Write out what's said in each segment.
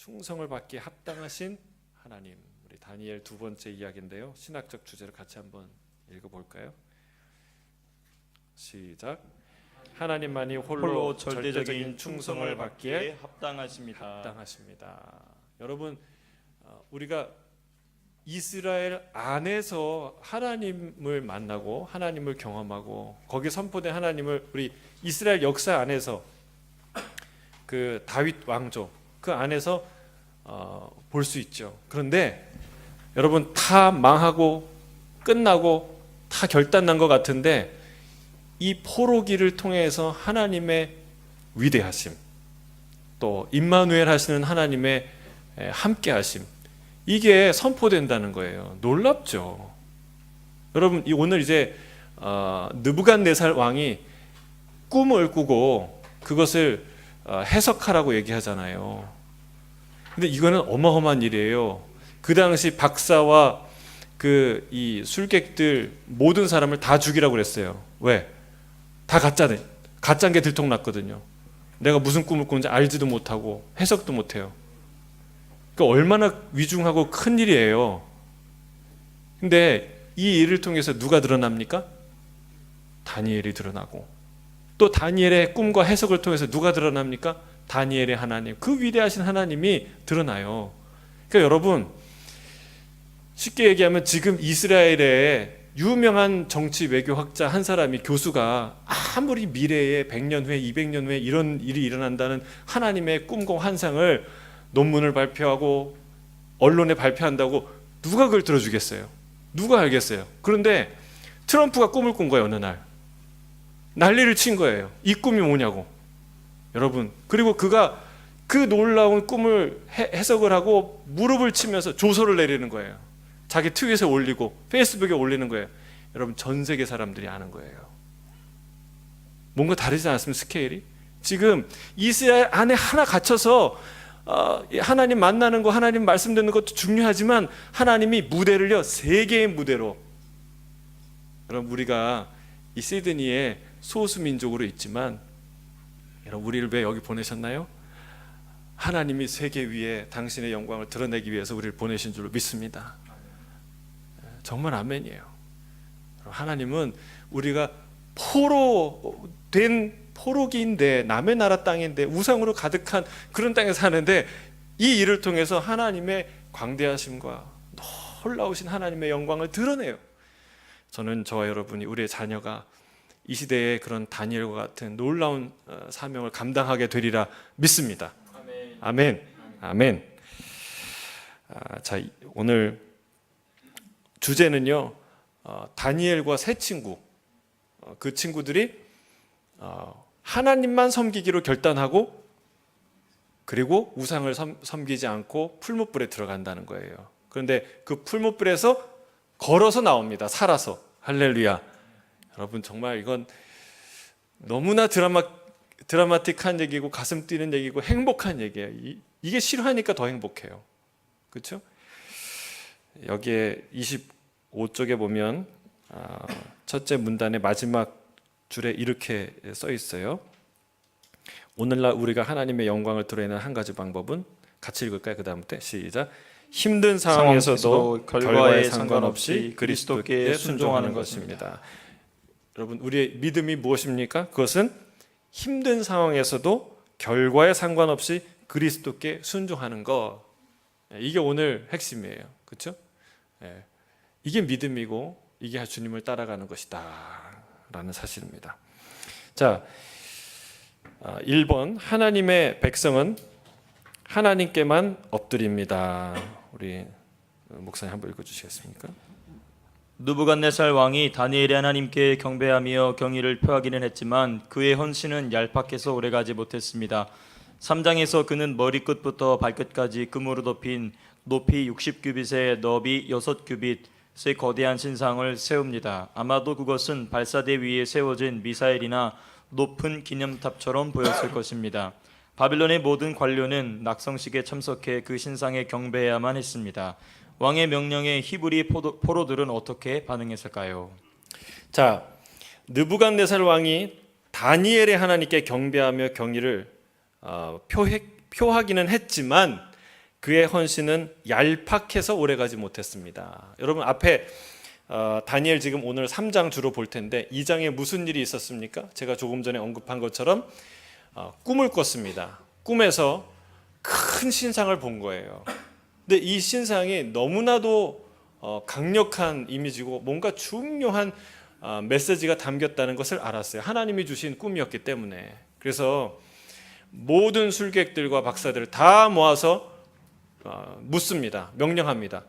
충성을 받기에 합당하신 하나님. 우리 다니엘 두 번째 이야기인데요. 신학적 주제로 같이 한번 읽어볼까요? 시작. 하나님만이 홀로 절대적인 충성을 받기에 합당하십니다. 여러분, 우리가 이스라엘 안에서 하나님을 만나고 하나님을 경험하고 거기 선포된 하나님을 우리 이스라엘 역사 안에서 그 다윗 왕조 그 안에서 볼 수 있죠. 그런데 여러분, 다 망하고 끝나고 다 결단난 것 같은데 이 포로기를 통해서 하나님의 위대하심, 또 임마누엘 하시는 하나님의 함께하심, 이게 선포된다는 거예요. 놀랍죠. 여러분, 오늘 이제 느부갓네살 왕이 꿈을 꾸고 그것을 해석하라고 얘기하잖아요. 근데 이거는 어마어마한 일이에요. 그 당시 박사와 이 술객들 모든 사람을 다 죽이라고 그랬어요. 왜? 다 가짜네. 가짜인 게 들통났거든요. 내가 무슨 꿈을 꾸는지 알지도 못하고 해석도 못해요. 그러니까 얼마나 위중하고 큰 일이에요. 근데 이 일을 통해서 누가 드러납니까? 다니엘이 드러나고, 또 다니엘의 꿈과 해석을 통해서 누가 드러납니까? 다니엘의 하나님, 그 위대하신 하나님이 드러나요. 그러니까 여러분, 쉽게 얘기하면 지금 이스라엘의 유명한 정치 외교학자 한 사람이, 교수가 아무리 미래에 100년 후에 200년 후에 이런 일이 일어난다는 하나님의 꿈과 환상을 논문을 발표하고 언론에 발표한다고 누가 그걸 들어주겠어요? 누가 알겠어요? 그런데 트럼프가 꿈을 꾼 거예요. 어느 날 난리를 친 거예요. 이 꿈이 뭐냐고. 여러분, 그리고 그가 그 놀라운 꿈을 해석을 하고 무릎을 치면서 조서를 내리는 거예요. 자기 트윗에 올리고 페이스북에 올리는 거예요. 여러분, 전 세계 사람들이 아는 거예요. 뭔가 다르지 않습니까? 스케일이. 지금 이스라엘 안에 하나 갇혀서 하나님 만나는 거, 하나님 말씀 듣는 것도 중요하지만 하나님이 무대를요, 세계의 무대로. 여러분, 우리가 이 시드니에 소수민족으로 있지만 여러분, 우리를 왜 여기 보내셨나요? 하나님이 세계 위에 당신의 영광을 드러내기 위해서 우리를 보내신 줄로 믿습니다. 정말 아멘이에요. 하나님은 우리가 된 포로기인데, 남의 나라 땅인데, 우상으로 가득한 그런 땅에 사는데, 이 일을 통해서 하나님의 광대하심과 놀라우신 하나님의 영광을 드러내요. 저는 저와 여러분이, 우리의 자녀가 이 시대의 그런 다니엘과 같은 놀라운 사명을 감당하게 되리라 믿습니다. 아멘. 아멘. 자, 오늘 주제는요, 다니엘과 세 친구, 그 친구들이 하나님만 섬기기로 결단하고, 그리고 우상을 섬기지 않고 풀무불에 들어간다는 거예요. 그런데 그 풀무불에서 걸어서 나옵니다. 살아서. 할렐루야. 여러분, 정말 이건 너무나 드라마틱한 얘기고 가슴 뛰는 얘기고 행복한 얘기예요. 이게 실화니까 더 행복해요. 그렇죠? 여기에 25쪽에 보면 첫째 문단의 마지막 줄에 이렇게 써 있어요. 오늘날 우리가 하나님의 영광을 드러내는 한 가지 방법은, 같이 읽을까요? 그 다음부터 시작. 힘든 상황에서도 결과에 상관없이 그리스도께 순종하는 것입니다. 여러분, 우리의 믿음이 무엇입니까? 그것은 힘든 상황에서도 결과에 상관없이 그리스도께 순종하는 것. 이게 오늘 핵심이에요. 그렇죠? 이게 믿음이고, 이게 주님을 따라가는 것이다 라는 사실입니다. 자, 1번, 하나님의 백성은 하나님께만 엎드립니다. 우리 목사님 한번 읽어주시겠습니까? 느부갓네살 왕이 다니엘의 하나님께 경배하며 경의를 표하기는 했지만 그의 헌신은 얄팍해서 오래가지 못했습니다. 3장에서 그는 머리끝부터 발끝까지 금으로 덮인 높이 60규빗에 너비 6규빗의 거대한 신상을 세웁니다. 아마도 그것은 발사대 위에 세워진 미사일이나 높은 기념탑처럼 보였을 것입니다. 바빌론의 모든 관료는 낙성식에 참석해 그 신상에 경배해야만 했습니다. 왕의 명령에 히브리 포로들은 어떻게 반응했을까요? 자, 느부갓네살 왕이 다니엘의 하나님께 경배하며 경의를 표하기는 했지만 그의 헌신은 얄팍해서 오래가지 못했습니다. 여러분 앞에 다니엘 지금 오늘 3장 주로 볼 텐데 2장에 무슨 일이 있었습니까? 제가 조금 전에 언급한 것처럼 꿈을 꿨습니다. 꿈에서 큰 신상을 본 거예요. 근데 이 신상이 너무나도 강력한 이미지고 뭔가 중요한 메시지가 담겼다는 것을 알았어요. 하나님이 주신 꿈이었기 때문에. 그래서 모든 술객들과 박사들을 다 모아서 묻습니다. 명령합니다.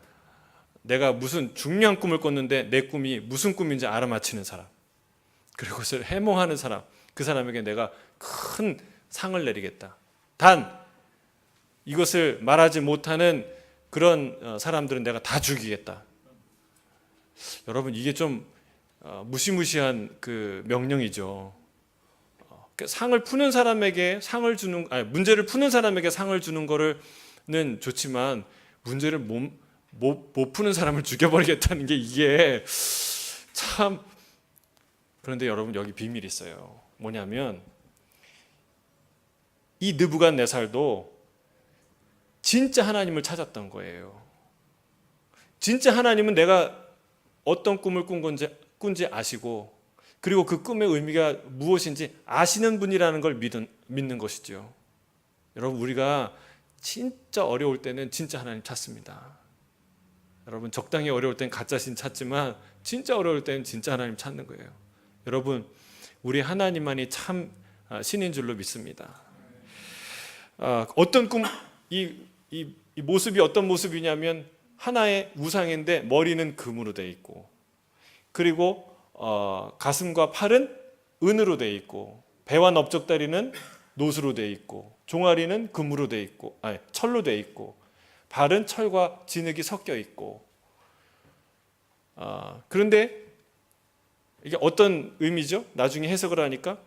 내가 무슨 중요한 꿈을 꿨는데 내 꿈이 무슨 꿈인지 알아맞히는 사람, 그리고 그것을 해몽하는 사람, 그 사람에게 내가 큰 상을 내리겠다. 단 이것을 말하지 못하는 그런 사람들은 내가 다 죽이겠다. 여러분 이게 좀 무시무시한 그 명령이죠. 상을 푸는 사람에게 상을 주는, 문제를 푸는 사람에게 상을 주는 거는 좋지만 문제를 못 푸는 사람을 죽여버리겠다는 게 이게 참. 그런데 여러분 여기 비밀이 있어요. 뭐냐면 이 느부갓네살도 진짜 하나님을 찾았던 거예요. 진짜 하나님은 내가 어떤 꿈을 꾼지 아시고, 그리고 그 꿈의 의미가 무엇인지 아시는 분이라는 걸 믿는 것이죠. 여러분 우리가 진짜 어려울 때는 진짜 하나님 찾습니다. 여러분 적당히 어려울 때는 가짜 신 찾지만 진짜 어려울 때는 진짜 하나님 찾는 거예요. 여러분 우리 하나님만이 참 신인 줄로 믿습니다. 어떤 꿈, 이 모습이 어떤 모습이냐면 하나의 우상인데 머리는 금으로 되어 있고, 그리고 가슴과 팔은 은으로 되어 있고, 배와 넓적다리는 노수로 되어 있고, 종아리는 금으로 되어 있고, 철로 되어 있고, 발은 철과 진흙이 섞여 있고. 그런데 이게 어떤 의미죠? 나중에 해석을 하니까.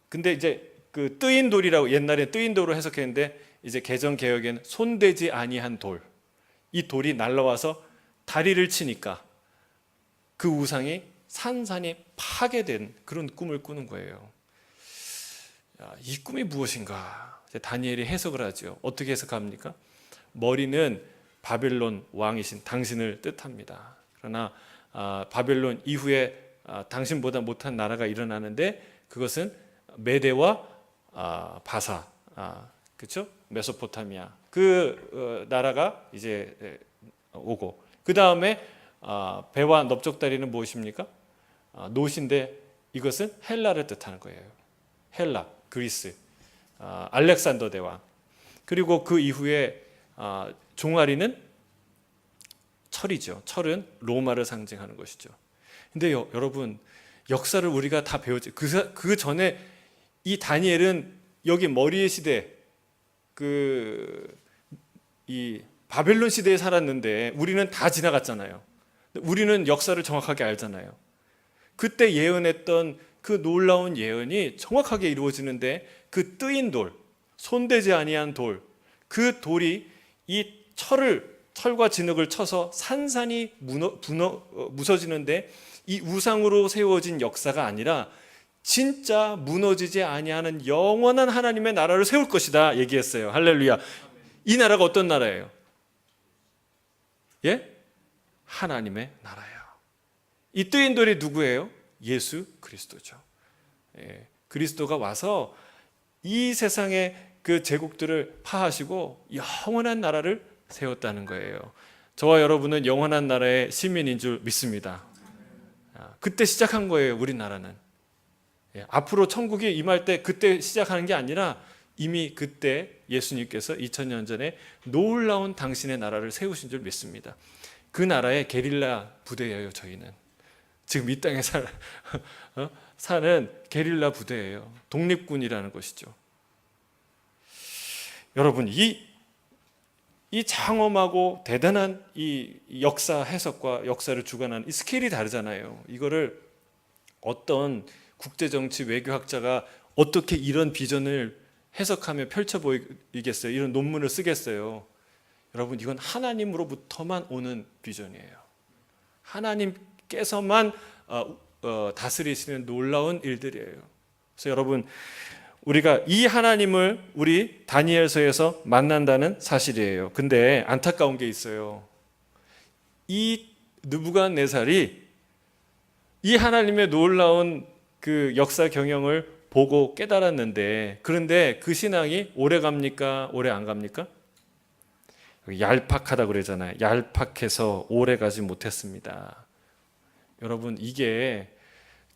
근데 이제 그 뜨인 돌이라고 옛날에 뜨인 돌로 해석했는데 이제 개정 개혁에는 손대지 아니한 돌. 이 돌이 날라와서 다리를 치니까 그 우상이 산산이 파괴된 그런 꿈을 꾸는 거예요. 이 꿈이 무엇인가? 다니엘이 해석을 하죠. 어떻게 해석합니까? 머리는 바벨론 왕이신 당신을 뜻합니다. 그러나 바벨론 이후에 당신보다 못한 나라가 일어나는데 그것은 메대와 바사, 그렇죠? 메소포타미아 그 나라가 이제 오고, 그 다음에 배와 넓적다리는 무엇입니까? 노신데 이것은 헬라를 뜻하는 거예요. 헬라, 그리스, 알렉산더 대왕. 그리고 그 이후에 종아리는 철이죠. 철은 로마를 상징하는 것이죠. 근데 여러분 역사를 우리가 다 배웠죠. 그 전에 이 다니엘은 여기 머리의 시대, 이 바벨론 시대에 살았는데 우리는 다 지나갔잖아요. 우리는 역사를 정확하게 알잖아요. 그때 예언했던 그 놀라운 예언이 정확하게 이루어지는데 그 뜨인 돌, 손대지 아니한 돌, 그 돌이 이 철과 진흙을 쳐서 산산이 무너지는데 이 우상으로 세워진 역사가 아니라 진짜 무너지지 아니하는 영원한 하나님의 나라를 세울 것이다 얘기했어요. 할렐루야. 이 나라가 어떤 나라예요? 예? 하나님의 나라예요. 이 뜨인 돌이 누구예요? 예수 그리스도죠. 예. 그리스도가 와서 이 세상의 그 제국들을 파하시고 영원한 나라를 세웠다는 거예요. 저와 여러분은 영원한 나라의 시민인 줄 믿습니다. 그때 시작한 거예요. 우리나라는. 앞으로 천국이 임할 때 그때 시작하는 게 아니라 이미 그때 예수님께서 2000년 전에 놀라운 당신의 나라를 세우신 줄 믿습니다. 그 나라의 게릴라 부대예요. 저희는 지금 이 땅에 사는 게릴라 부대예요. 독립군이라는 것이죠. 여러분 이 장엄하고 대단한 이 역사 해석과 역사를 주관하는 이 스케일이 다르잖아요. 이거를 어떤 국제정치 외교학자가 어떻게 이런 비전을 해석하며 펼쳐 보이겠어요? 이런 논문을 쓰겠어요? 여러분 이건 하나님으로부터만 오는 비전이에요. 하나님께서만 다스리시는 놀라운 일들이에요. 그래서 여러분 우리가 이 하나님을 우리 다니엘서에서 만난다는 사실이에요. 근데 안타까운 게 있어요. 이 느부갓네살이 이 하나님의 놀라운 그 역사 경영을 보고 깨달았는데, 그런데 그 신앙이 오래 갑니까? 오래 안 갑니까? 얄팍하다 그러잖아요. 얄팍해서 오래 가지 못했습니다. 여러분, 이게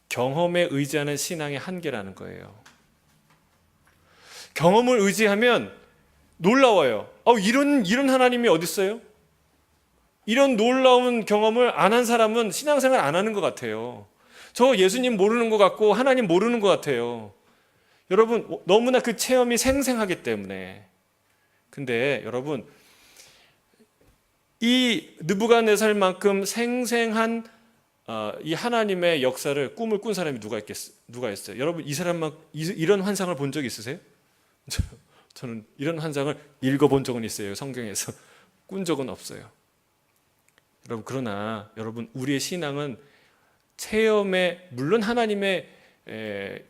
경험에 의지하는 신앙의 한계라는 거예요. 경험을 의지하면 놀라워요. 이런 하나님이 어디 있어요? 이런 놀라운 경험을 안 한 사람은 신앙생활 안 하는 것 같아요. 저 예수님 모르는 것 같고 하나님 모르는 것 같아요. 여러분, 너무나 그 체험이 생생하기 때문에. 근데 여러분, 이 느부갓네살만큼 생생한 이 하나님의 역사를 꿈을 꾼 사람이 누가 있어요? 여러분, 이 사람만 이런 환상을 본 적 있으세요? 저는 이런 환상을 읽어본 적은 있어요. 성경에서 꾼 적은 없어요. 여러분, 그러나 여러분, 우리의 신앙은 체험에, 물론 하나님의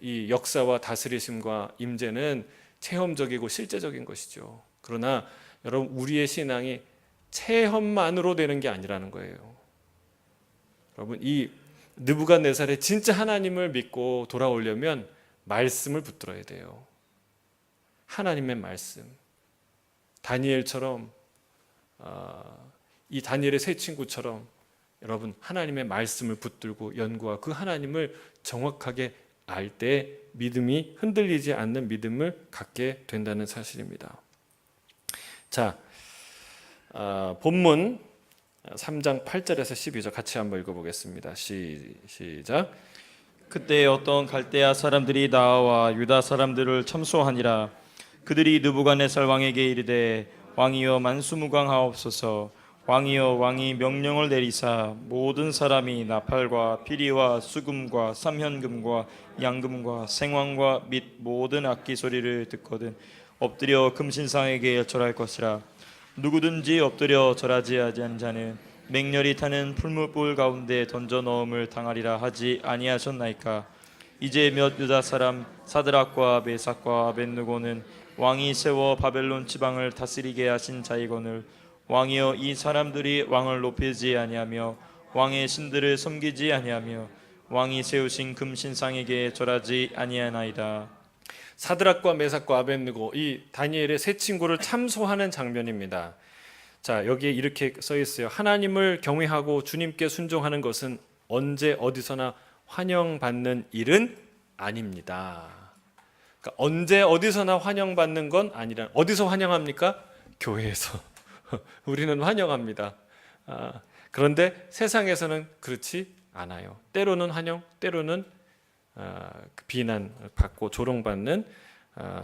이 역사와 다스리심과 임재는 체험적이고 실제적인 것이죠. 그러나 여러분, 우리의 신앙이 체험만으로 되는 게 아니라는 거예요. 여러분, 이 느부갓네살의 진짜 하나님을 믿고 돌아오려면 말씀을 붙들어야 돼요. 하나님의 말씀. 다니엘처럼, 이 다니엘의 세 친구처럼 여러분, 하나님의 말씀을 붙들고 연구하고 그 하나님을 정확하게 알 때 믿음이 흔들리지 않는 믿음을 갖게 된다는 사실입니다. 자, 본문 3장 8절에서 12절 같이 한번 읽어보겠습니다. 시작. 그때 어떤 갈대아 사람들이 나와 유다 사람들을 참소하니라. 그들이 느부갓네살 왕에게 이르되 왕이여 만수무강하옵소서. 왕이여 왕이 명령을 내리사 모든 사람이 나팔과 피리와 수금과 삼현금과 양금과 생황과 및 모든 악기 소리를 듣거든 엎드려 금신상에게 절할 것이라. 누구든지 엎드려 절하지 아니한 자는 맹렬히 타는 풀무불 가운데 던져 넣음을 당하리라 하지 아니하셨나이까. 이제 몇 유다 사람 사드락과 메삭과 아벳느고는 왕이 세워 바벨론 지방을 다스리게 하신 자이거늘 왕이여 이 사람들이 왕을 높이지 아니하며 왕의 신들을 섬기지 아니하며 왕이 세우신 금신상에게 절하지 아니하나이다. 사드락과 메삭과 아벳느고, 이 다니엘의 세 친구를 참소하는 장면입니다. 자, 여기에 이렇게 써 있어요. 하나님을 경외하고 주님께 순종하는 것은 언제 어디서나 환영받는 일은 아닙니다. 그러니까 언제 어디서나 환영받는 건 아니라, 어디서 환영합니까? 교회에서. 우리는 환영합니다. 그런데 세상에서는 그렇지 않아요. 때로는 환영, 때로는 비난받고 조롱받는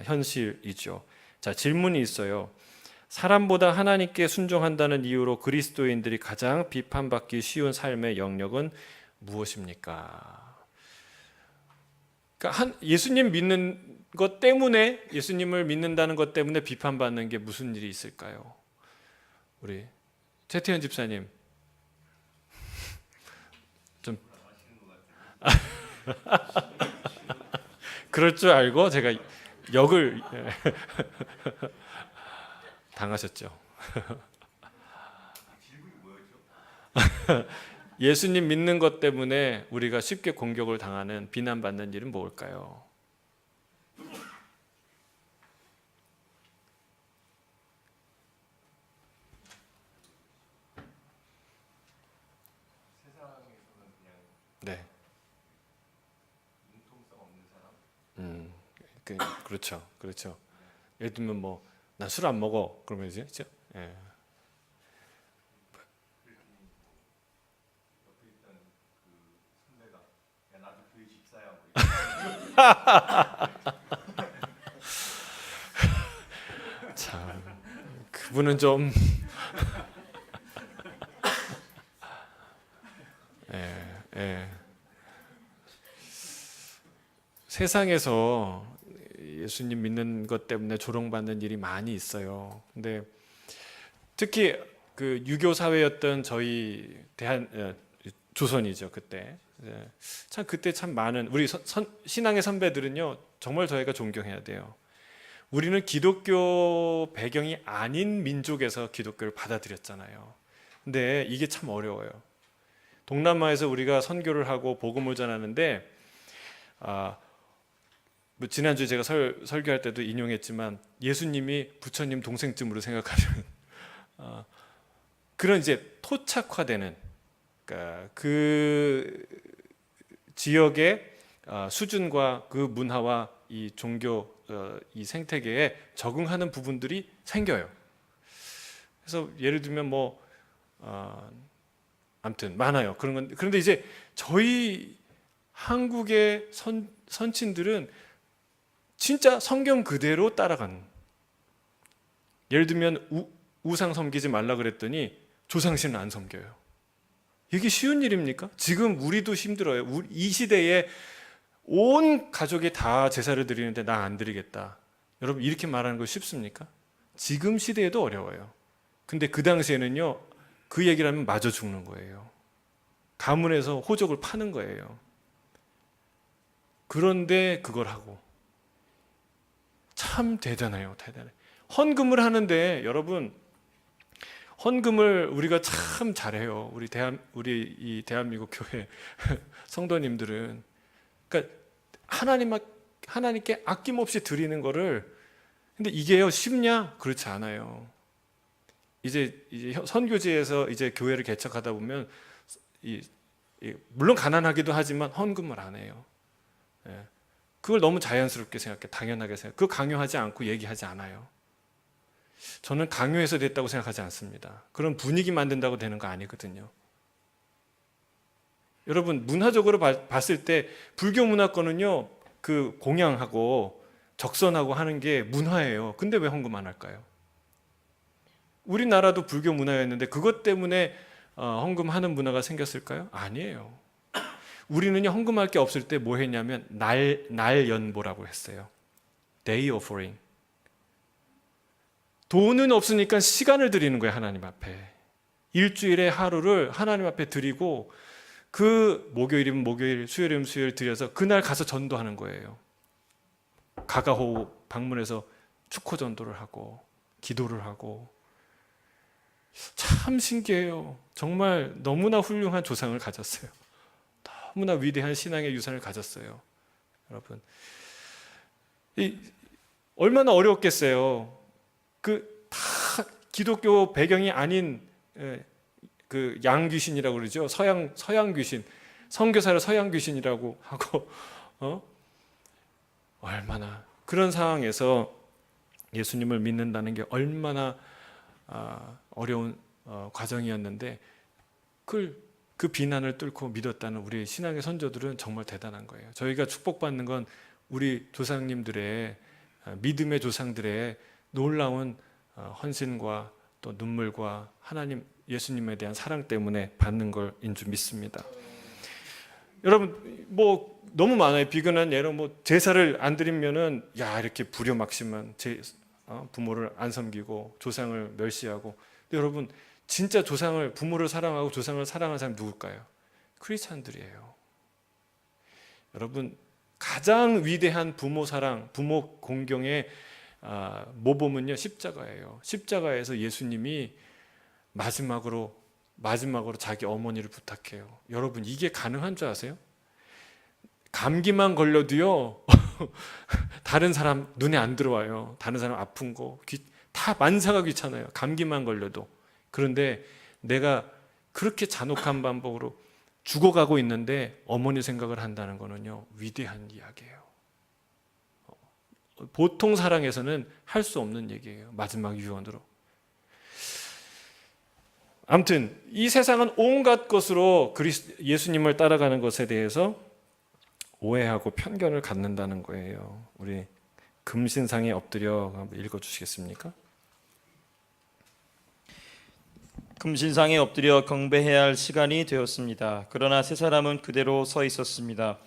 현실이죠. 자, 질문이 있어요. 사람보다 하나님께 순종한다는 이유로 그리스도인들이 가장 비판받기 쉬운 삶의 영역은 무엇입니까? 그러니까 예수님 믿는 것 때문에, 예수님을 믿는다는 것 때문에 비판받는 게 무슨 일이 있을까요? 우리 최태현 집사님 좀 그럴 줄 알고 제가 역을 당하셨죠. 예수님 믿는 것 때문에 우리가 쉽게 공격을 당하는, 비난받는 일은 뭘까요? 네. 그렇죠, 그렇죠. 예를 들면 뭐 난 술 안 먹어, 그러면 이제 그렇죠? 예. 참, 그분은 좀 예. 세상에서 예수님 믿는 것 때문에 조롱받는 일이 많이 있어요. 근데 특히 그 유교 사회였던 저희 조선이죠. 그때 예. 참 그때 참 많은 우리 신앙의 선배들은요 정말 저희가 존경해야 돼요. 우리는 기독교 배경이 아닌 민족에서 기독교를 받아들였잖아요. 근데 이게 참 어려워요. 동남아에서 우리가 선교를 하고 복음을 전하는데 뭐 지난주에 제가 설교할 때도 인용했지만 예수님이 부처님 동생쯤으로 생각하는 그런 이제 토착화되는 그러니까 그 지역의 수준과 그 문화와 이 종교 이 생태계에 적응하는 부분들이 생겨요. 그래서 예를 들면 뭐 아무튼 많아요. 그런 건 그런데 이제 저희 한국의 선친들은 진짜 성경 그대로 따라가는. 예를 들면 우상 섬기지 말라 그랬더니 조상신은 안 섬겨요. 이게 쉬운 일입니까? 지금 우리도 힘들어요. 이 시대에 온 가족이 다 제사를 드리는데 나 안 드리겠다. 여러분 이렇게 말하는 거 쉽습니까? 지금 시대에도 어려워요. 근데 그 당시에는요 그 얘기를 하면 마저 죽는 거예요. 가문에서 호적을 파는 거예요. 그런데 그걸 하고 참 대단해요. 대단해. 헌금을 하는데 여러분 헌금을 우리가 참 잘해요. 우리 이 대한민국 교회 성도님들은 그러니까 하나님께 아낌없이 드리는 거를 근데 이게요 쉽냐? 그렇지 않아요. 이제 선교지에서 이제 교회를 개척하다 보면 물론 가난하기도 하지만 헌금을 안 해요. 예. 그걸 너무 자연스럽게 생각해, 당연하게 생각해. 그거 강요하지 않고 얘기하지 않아요. 저는 강요해서 됐다고 생각하지 않습니다. 그런 분위기 만든다고 되는 거 아니거든요. 여러분 문화적으로 봤을 때 불교 문화권은요 그 공양하고 적선하고 하는 게 문화예요. 근데 왜 헌금 안 할까요? 우리나라도 불교 문화였는데 그것 때문에 헌금하는 문화가 생겼을까요? 아니에요. 우리는요 헌금할 게 없을 때 뭐 했냐면 날 연보라고 했어요. Day offering. 돈은 없으니까 시간을 드리는 거예요. 하나님 앞에. 일주일에 하루를 하나님 앞에 드리고 그 목요일이면 목요일, 수요일이면 수요일 드려서 그날 가서 전도하는 거예요. 가가호 방문해서 축호 전도를 하고 기도를 하고 참 신기해요. 정말 너무나 훌륭한 조상을 가졌어요. 너무나 위대한 신앙의 유산을 가졌어요. 여러분 얼마나 어려웠겠어요. 그 다 기독교 배경이 아닌 그 양귀신이라고 그러죠. 서양 귀신, 선교사를 서양 귀신이라고 하고 얼마나 그런 상황에서 예수님을 믿는다는 게 얼마나 어려운 과정이었는데 그 비난을 뚫고 믿었다는 우리 신앙의 선조들은 정말 대단한 거예요. 저희가 축복받는 건 우리 조상님들의 믿음의 조상들의 놀라운 헌신과 또 눈물과 하나님 예수님에 대한 사랑 때문에 받는 걸인 줄 믿습니다. 여러분 뭐 너무 많아요. 비근한 예로 뭐 제사를 안 드리면은 야 이렇게 불효막심한 부모를 안 섬기고 조상을 멸시하고. 근데 여러분 진짜 조상을 부모를 사랑하고 조상을 사랑하는 사람이 누굴까요? 크리스찬들이에요. 여러분 가장 위대한 부모 사랑, 부모 공경의 모범은요 십자가예요. 십자가에서 예수님이 마지막으로 자기 어머니를 부탁해요. 여러분 이게 가능한 줄 아세요? 감기만 걸려도요 다른 사람 눈에 안 들어와요. 다른 사람 아픈 거 다 만사가 귀찮아요. 감기만 걸려도. 그런데 내가 그렇게 잔혹한 반복으로 죽어가고 있는데 어머니 생각을 한다는 거는요 위대한 이야기예요. 보통 사랑에서는 할 수 없는 얘기예요. 마지막 유언으로. 아무튼 이 세상은 온갖 것으로 예수님을 따라가는 것에 대해서 오해하고 편견을 갖는다는 거예요. 우리 금신상에 엎드려 한번 읽어주시겠습니까? 금신상에 엎드려 경배해야 할 시간이 되었습니다. 그러나 세 사람은 그대로 서 있었습니다.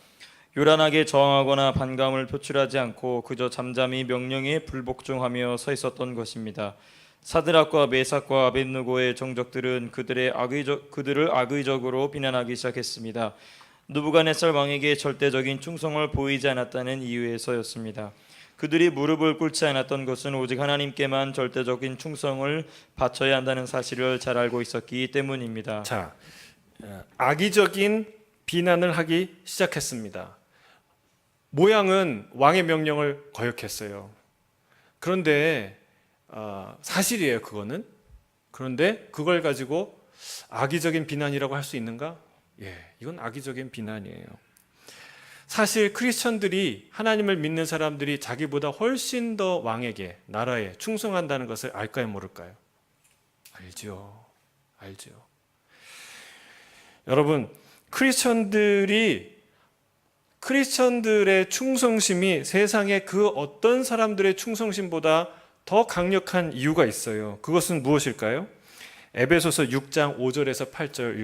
요란하게 저항하거나 반감을 표출하지 않고 그저 잠잠히 명령에 불복종하며 서 있었던 것입니다. 사드락과 메삭과 아벳느고의 정적들은 그들을 악의적으로 비난하기 시작했습니다. 느부갓네살 왕에게 절대적인 충성을 보이지 않았다는 이유에서였습니다. 그들이 무릎을 꿇지 않았던 것은 오직 하나님께만 절대적인 충성을 바쳐야 한다는 사실을 잘 알고 있었기 때문입니다. 자, 악의적인 비난을 하기 시작했습니다. 모양은 왕의 명령을 거역했어요. 그런데 사실이에요, 그거는. 그런데 그걸 가지고 악의적인 비난이라고 할 수 있는가? 예, 이건 악의적인 비난이에요. 사실 크리스천들이, 하나님을 믿는 사람들이 자기보다 훨씬 더 왕에게, 나라에 충성한다는 것을 알까요, 모를까요? 알죠. 여러분, 크리스천들의 충성심이 세상의 그 어떤 사람들의 충성심보다 더 강력한 이유가 있어요. 그것은 무엇일까요? 에베소서 6장 5절에서 8절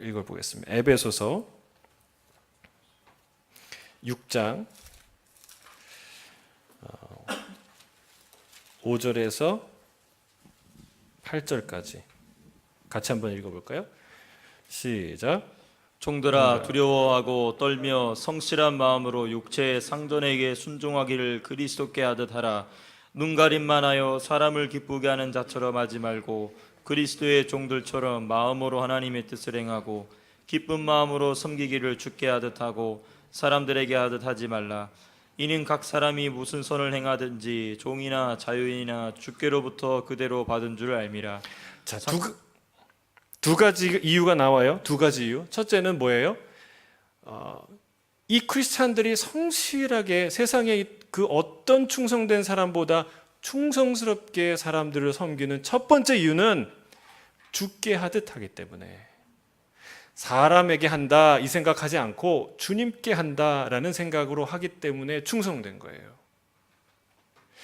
읽어보겠습니다. 에베소서 6장 5절에서 8절까지 같이 한번 읽어볼까요? 시작. 종들아 두려워하고 떨며 성실한 마음으로 육체의 상전에게 순종하기를 그리스도께 하듯 하라. 눈 가림만 하여 사람을 기쁘게 하는 자처럼 하지 말고 그리스도의 종들처럼 마음으로 하나님의 뜻을 행하고 기쁜 마음으로 섬기기를 주께 하듯 하고 사람들에게 하듯 하지 말라. 이는 각 사람이 무슨 선을 행하든지 종이나 자유인이나 주께로부터 그대로 받은 줄 알미라. 자, 두 가지 이유가 나와요. 두 가지 이유. 첫째는 뭐예요? 이 크리스찬들이 성실하게 세상에 그 어떤 충성된 사람보다 충성스럽게 사람들을 섬기는 첫 번째 이유는 주께 하듯 하기 때문에, 사람에게 한다 이 생각하지 않고 주님께 한다라는 생각으로 하기 때문에 충성된 거예요.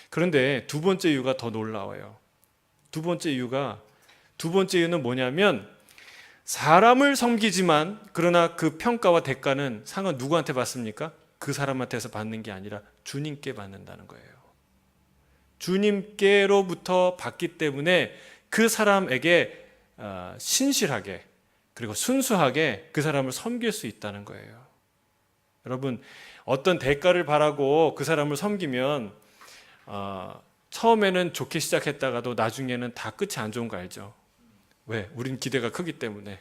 그런데 두 번째 이유가 더 놀라워요. 두 번째 이유는 뭐냐면, 사람을 섬기지만 그러나 그 평가와 대가는, 상은 누구한테 받습니까? 그 사람한테서 받는 게 아니라 주님께 받는다는 거예요. 주님께로부터 받기 때문에 그 사람에게 신실하게 그리고 순수하게 그 사람을 섬길 수 있다는 거예요. 여러분, 어떤 대가를 바라고 그 사람을 섬기면 처음에는 좋게 시작했다가도 나중에는 다 끝이 안 좋은 거 알죠? 왜? 우린 기대가 크기 때문에.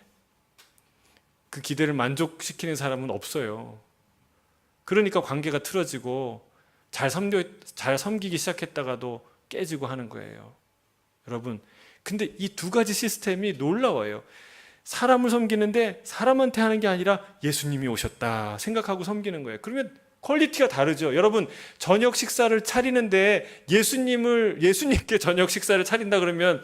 그 기대를 만족시키는 사람은 없어요. 그러니까 관계가 틀어지고 잘 섬기기 시작했다가도 깨지고 하는 거예요. 여러분, 근데 이 두 가지 시스템이 놀라워요. 사람을 섬기는데 사람한테 하는 게 아니라 예수님이 오셨다 생각하고 섬기는 거예요. 그러면 퀄리티가 다르죠. 여러분, 저녁 식사를 차리는데 예수님께 저녁 식사를 차린다 그러면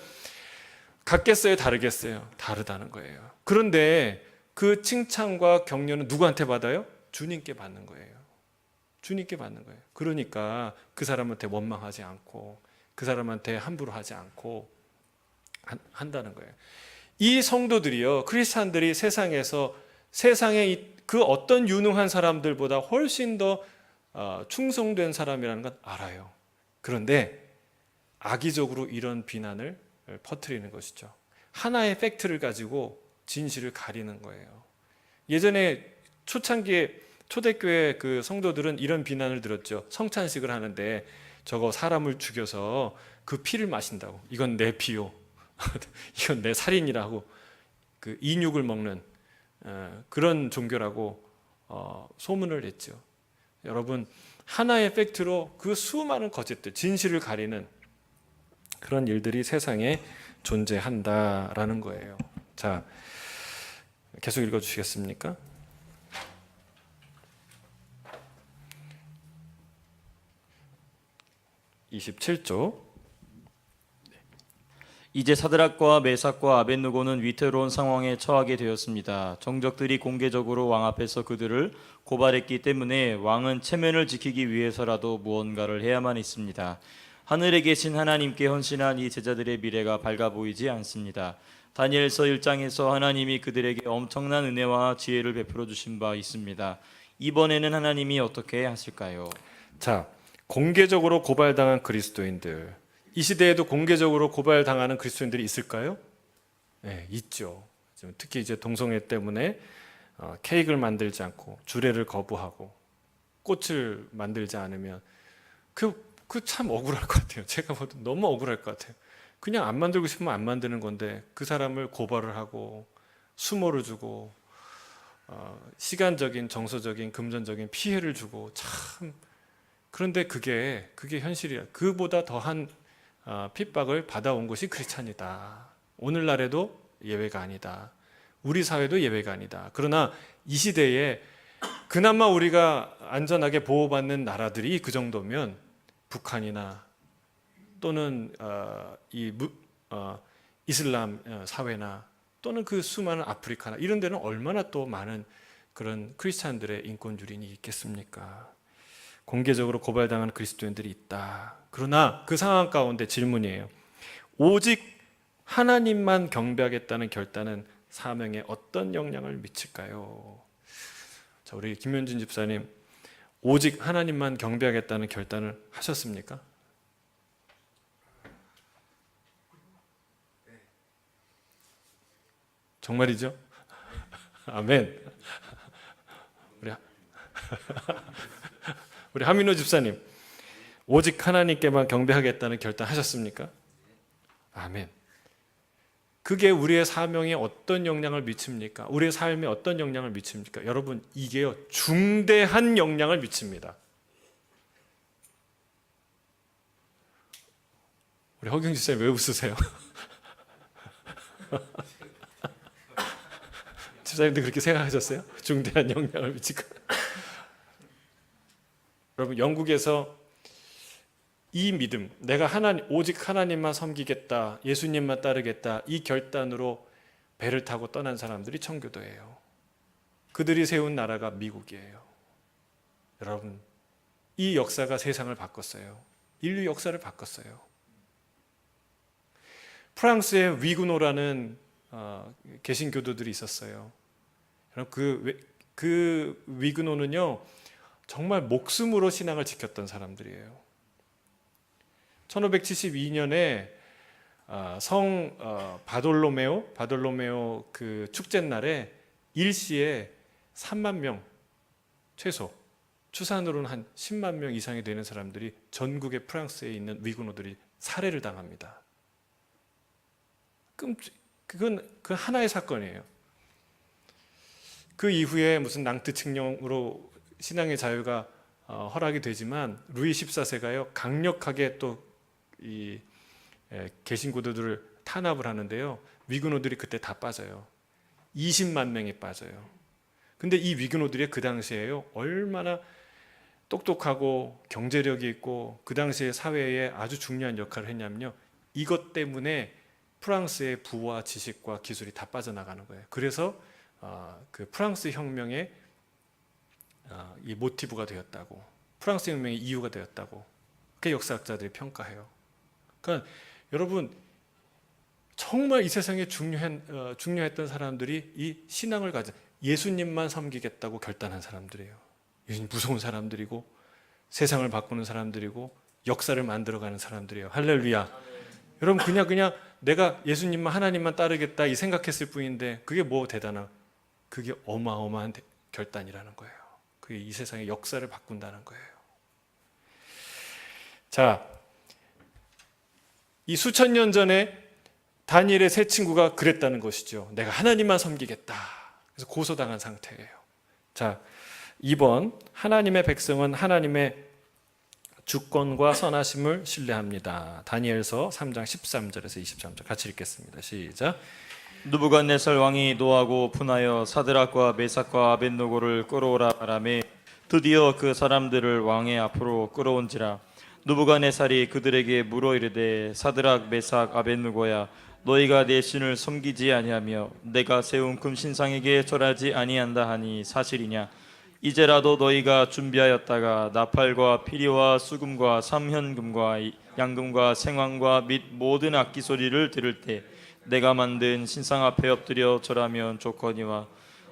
같겠어요? 다르겠어요? 다르다는 거예요. 그런데 그 칭찬과 격려는 누구한테 받아요? 주님께 받는 거예요. 주님께 받는 거예요. 그러니까 그 사람한테 원망하지 않고 그 사람한테 함부로 하지 않고 한다는 거예요. 이 성도들이요, 크리스찬들이 세상에 그 어떤 유능한 사람들보다 훨씬 더 충성된 사람이라는 건 알아요. 그런데 악의적으로 이런 비난을 퍼뜨리는 것이죠. 하나의 팩트를 가지고 진실을 가리는 거예요. 예전에 초창기에 초대교회 그 성도들은 이런 비난을 들었죠. 성찬식을 하는데 저거 사람을 죽여서 그 피를 마신다고. 이건 내 피요. 이건 내 살인이라고. 그 인육을 먹는 그런 종교라고 소문을 냈죠. 여러분, 하나의 팩트로 그 수많은 거짓들, 진실을 가리는 그런 일들이 세상에 존재한다라는 거예요. 자, 계속 읽어주시겠습니까? 27조. 이제 사드락과 메삭과 아벳느고는 위태로운 상황에 처하게 되었습니다. 정적들이 공개적으로 왕 앞에서 그들을 고발했기 때문에 왕은 체면을 지키기 위해서라도 무언가를 해야만 했습니다. 하늘에 계신 하나님께 헌신한 이 제자들의 미래가 밝아 보이지 않습니다. 다니엘서 1장에서 하나님이 그들에게 엄청난 은혜와 지혜를 베풀어 주신 바 있습니다. 이번에는 하나님이 어떻게 하실까요? 자, 공개적으로 고발당한 그리스도인들, 이 시대에도 공개적으로 고발당하는 그리스도인들이 있을까요? 네, 있죠. 특히 이제 동성애 때문에 케이크를 만들지 않고 주례를 거부하고 꽃을 만들지 않으면 그 참 억울할 것 같아요. 제가 봐도 너무 억울할 것 같아요. 그냥 안 만들고 싶으면 안 만드는 건데 그 사람을 고발을 하고 수모를 주고 시간적인, 정서적인, 금전적인 피해를 주고 참. 그런데 그게 현실이야. 그보다 더한 핍박을 받아온 것이 크리스찬이다. 오늘날에도 예외가 아니다. 우리 사회도 예외가 아니다. 그러나 이 시대에 그나마 우리가 안전하게 보호받는 나라들이 그 정도면 북한이나 또는 이슬람 사회나 또는 그 수많은 아프리카나 이런 데는 얼마나 또 많은 그런 크리스찬들의 인권 유린이 있겠습니까? 공개적으로 고발당하는 그리스도인들이 있다. 그러나 그 상황 가운데 질문이에요. 오직 하나님만 경배하겠다는 결단은 사명에 어떤 영향을 미칠까요? 자, 우리 김현진 집사님, 오직 하나님만 경배하겠다는 결단을 하셨습니까? 정말이죠? 아멘. 우리 하민호 집사님, 오직 하나님께만 경배하겠다는 결단하셨습니까? 아멘. 그게 우리의 사명에 어떤 영향을 미칩니까? 우리의 삶에 어떤 영향을 미칩니까? 여러분, 이게요, 중대한 영향을 미칩니다. 우리 허경 집사님 왜 웃으세요? 집사님도 그렇게 생각하셨어요? 중대한 영향을 미칠까? 여러분, 영국에서 이 믿음, 내가 오직 하나님만 섬기겠다, 예수님만 따르겠다, 이 결단으로 배를 타고 떠난 사람들이 청교도예요. 그들이 세운 나라가 미국이에요. 여러분, 이 역사가 세상을 바꿨어요. 인류 역사를 바꿨어요. 프랑스에 위그노라는 개신교도들이 있었어요. 그 위그노는요, 정말 목숨으로 신앙을 지켰던 사람들이에요. 1572년에 성 바돌로메오 그 축제 날에 일시에 3만 명 최소, 추산으로는 한 10만 명 이상이 되는 사람들이 전국의 프랑스에 있는 위그노들이 살해를 당합니다. 그건 그 하나의 사건이에요. 그 이후에 무슨 낭트 칙령으로 신앙의 자유가 허락이 되지만 루이 14세가요 강력하게 또 이 개신교도들을 탄압을 하는데요. 위그노들이 그때 다 빠져요. 20만 명이 빠져요. 근데 이 위그노들이 그 당시에요 얼마나 똑똑하고 경제력이 있고 그 당시에 사회에 아주 중요한 역할을 했냐면요. 이것 때문에 프랑스의 부와 지식과 기술이 다 빠져나가는 거예요. 그래서 그 프랑스 혁명의 이 모티브가 되었다고, 프랑스 혁명의 이유가 되었다고 그 역사학자들이 평가해요. 그러니까 여러분, 정말 이 세상에 중요했던 사람들이 이 신앙을 가진, 예수님만 섬기겠다고 결단한 사람들이에요. 예수님 무서운 사람들이고 세상을 바꾸는 사람들이고 역사를 만들어가는 사람들이에요. 할렐루야. 여러분, 그냥 내가 예수님만, 하나님만 따르겠다 이 생각했을 뿐인데 그게 뭐 대단한, 그게 어마어마한 결단이라는 거예요. 그게 이 세상의 역사를 바꾼다는 거예요. 자, 이 수천 년 전에 다니엘의 세 친구가 그랬다는 것이죠. 내가 하나님만 섬기겠다. 그래서 고소당한 상태예요. 자, 2번, 하나님의 백성은 하나님의 주권과 선하심을 신뢰합니다. 다니엘서 3장 13절에서 23절 같이 읽겠습니다. 시작. 느부갓네살 왕이 노하고 분하여 사드락과 메삭과 아벳노고를 끌어오라 하라매 드디어 그 사람들을 왕의 앞으로 끌어온지라. 느부갓네살이 그들에게 물어 이르되 사드락 메삭 아벳느고야, 너희가 내 신을 섬기지 아니하며 내가 세운 금신상에게 절하지 아니한다 하니 사실이냐? 이제라도 너희가 준비하였다가 나팔과 피리와 수금과 삼현금과 양금과 생황과 및 모든 악기 소리를 들을 때 내가 만든 신상 앞에 엎드려 절하면 좋거니와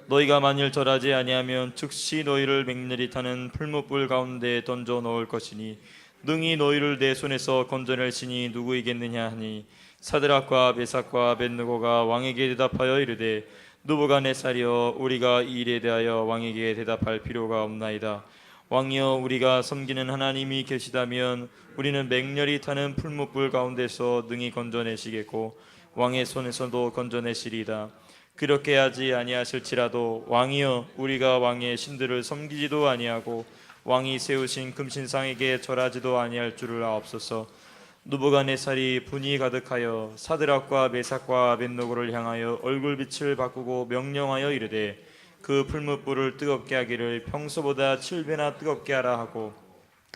너희가 만일 절하지 아니하면 즉시 너희를 맹렬히 타는 풀무불 가운데 던져 넣을 것이니 능히 너희를 내 손에서 건져낼 신이 누구이겠느냐 하니 사드락과 메삭과 아벳느고가 왕에게 대답하여 이르되 누부갓네살이여 우리가 이 일에 대하여 왕에게 대답할 필요가 없나이다. 왕이여 우리가 섬기는 하나님이 계시다면 우리는 맹렬히 타는 풀무불 가운데서 능히 건져내시겠고 왕의 손에서도 건져내시리이다. 그렇게 하지 아니하실지라도 왕이여 우리가 왕의 신들을 섬기지도 아니하고 왕이 세우신 금신상에게 절하지도 아니할 줄을 아옵소서. 누부갓네살이 분이 가득하여 사드락과 메삭과 아벳노고를 향하여 얼굴빛을 바꾸고 명령하여 이르되 그 풀무불을 뜨겁게 하기를 평소보다 7배나 뜨겁게 하라 하고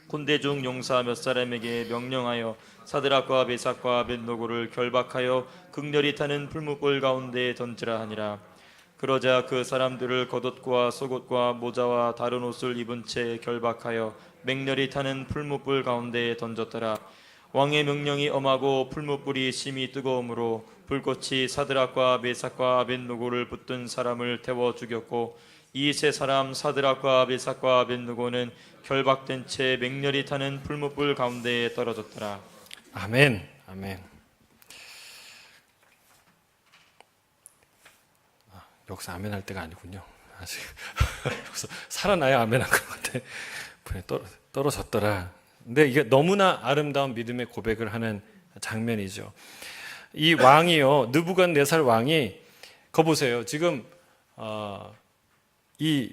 군대 중 용사 몇 사람에게 명령하여 사드락과 메삭과 아벳노고를 결박하여 극렬히 타는 풀무불 가운데 던지라 하니라. 그러자 그 사람들을 겉옷과 속옷과 모자와 다른 옷을 입은 채 결박하여 맹렬히 타는 풀무불 가운데 던졌더라. 왕의 명령이 엄하고 풀무불이 심히 뜨거움으로 불꽃이 사드락과 메삭과 아벳노고를 붙든 사람을 태워 죽였고 이 세 사람 사드락과 메삭과 아벳노고는 결박된 채 맹렬히 타는 풀무불 가운데에 떨어졌더라. 아멘. 아멘. 여기서 아멘 할 때가 아니군요. 아직 여기서 살아나야 아멘 한 것 같아. 분에 떨어졌더라. 근데 이게 너무나 아름다운 믿음의 고백을 하는 장면이죠. 이 왕이요, 느부갓네살 왕이 거 보세요. 지금 이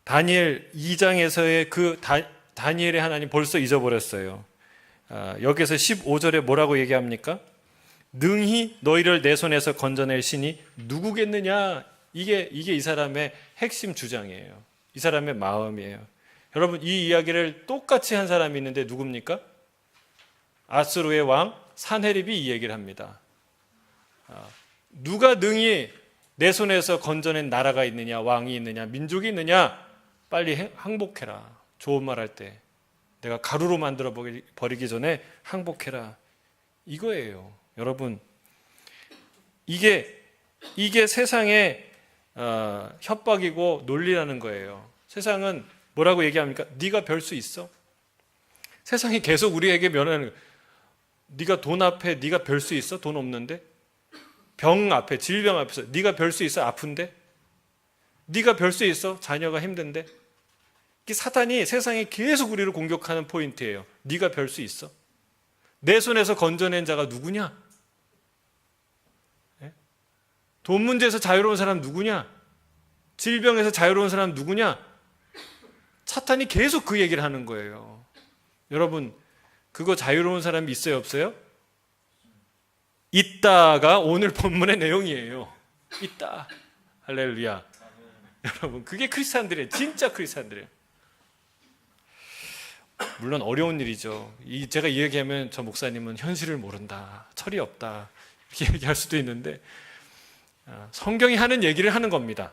다니엘 2장에서의 그 다니엘의 하나님 벌써 잊어버렸어요. 여기서 15절에 뭐라고 얘기합니까? 능히 너희를 내 손에서 건져낼 신이 누구겠느냐? 이게 이 사람의 핵심 주장이에요. 이 사람의 마음이에요. 여러분, 이 이야기를 똑같이 한 사람이 있는데 누굽니까? 아수르의 왕 산헤립이 이 얘기를 합니다. 누가 능히 내 손에서 건져낸 나라가 있느냐, 왕이 있느냐, 민족이 있느냐? 빨리 항복해라. 좋은 말 할 때 내가 가루로 만들어 버리기 전에 항복해라. 이거예요. 여러분, 이게 세상의 협박이고 논리라는 거예요. 세상은 뭐라고 얘기합니까? 네가 별 수 있어? 세상이 계속 우리에게 면하는 거예요. 네가 돈 앞에 네가 별 수 있어? 돈 없는데? 병 앞에, 질병 앞에서 네가 별 수 있어? 아픈데? 네가 별 수 있어? 자녀가 힘든데? 이게 사탄이 세상에 계속 우리를 공격하는 포인트예요. 네가 별 수 있어? 내 손에서 건져낸 자가 누구냐? 돈 문제에서 자유로운 사람 누구냐? 질병에서 자유로운 사람 누구냐? 사탄이 계속 그 얘기를 하는 거예요. 여러분, 그거 자유로운 사람이 있어요, 없어요? 있다가 오늘 본문의 내용이에요. 있다. 할렐루야. 여러분, 그게 크리스찬들이에요. 진짜 크리스찬들이에요. 물론 어려운 일이죠. 제가 이 얘기하면 저 목사님은 현실을 모른다, 철이 없다 이렇게 얘기할 수도 있는데, 성경이 하는 얘기를 하는 겁니다.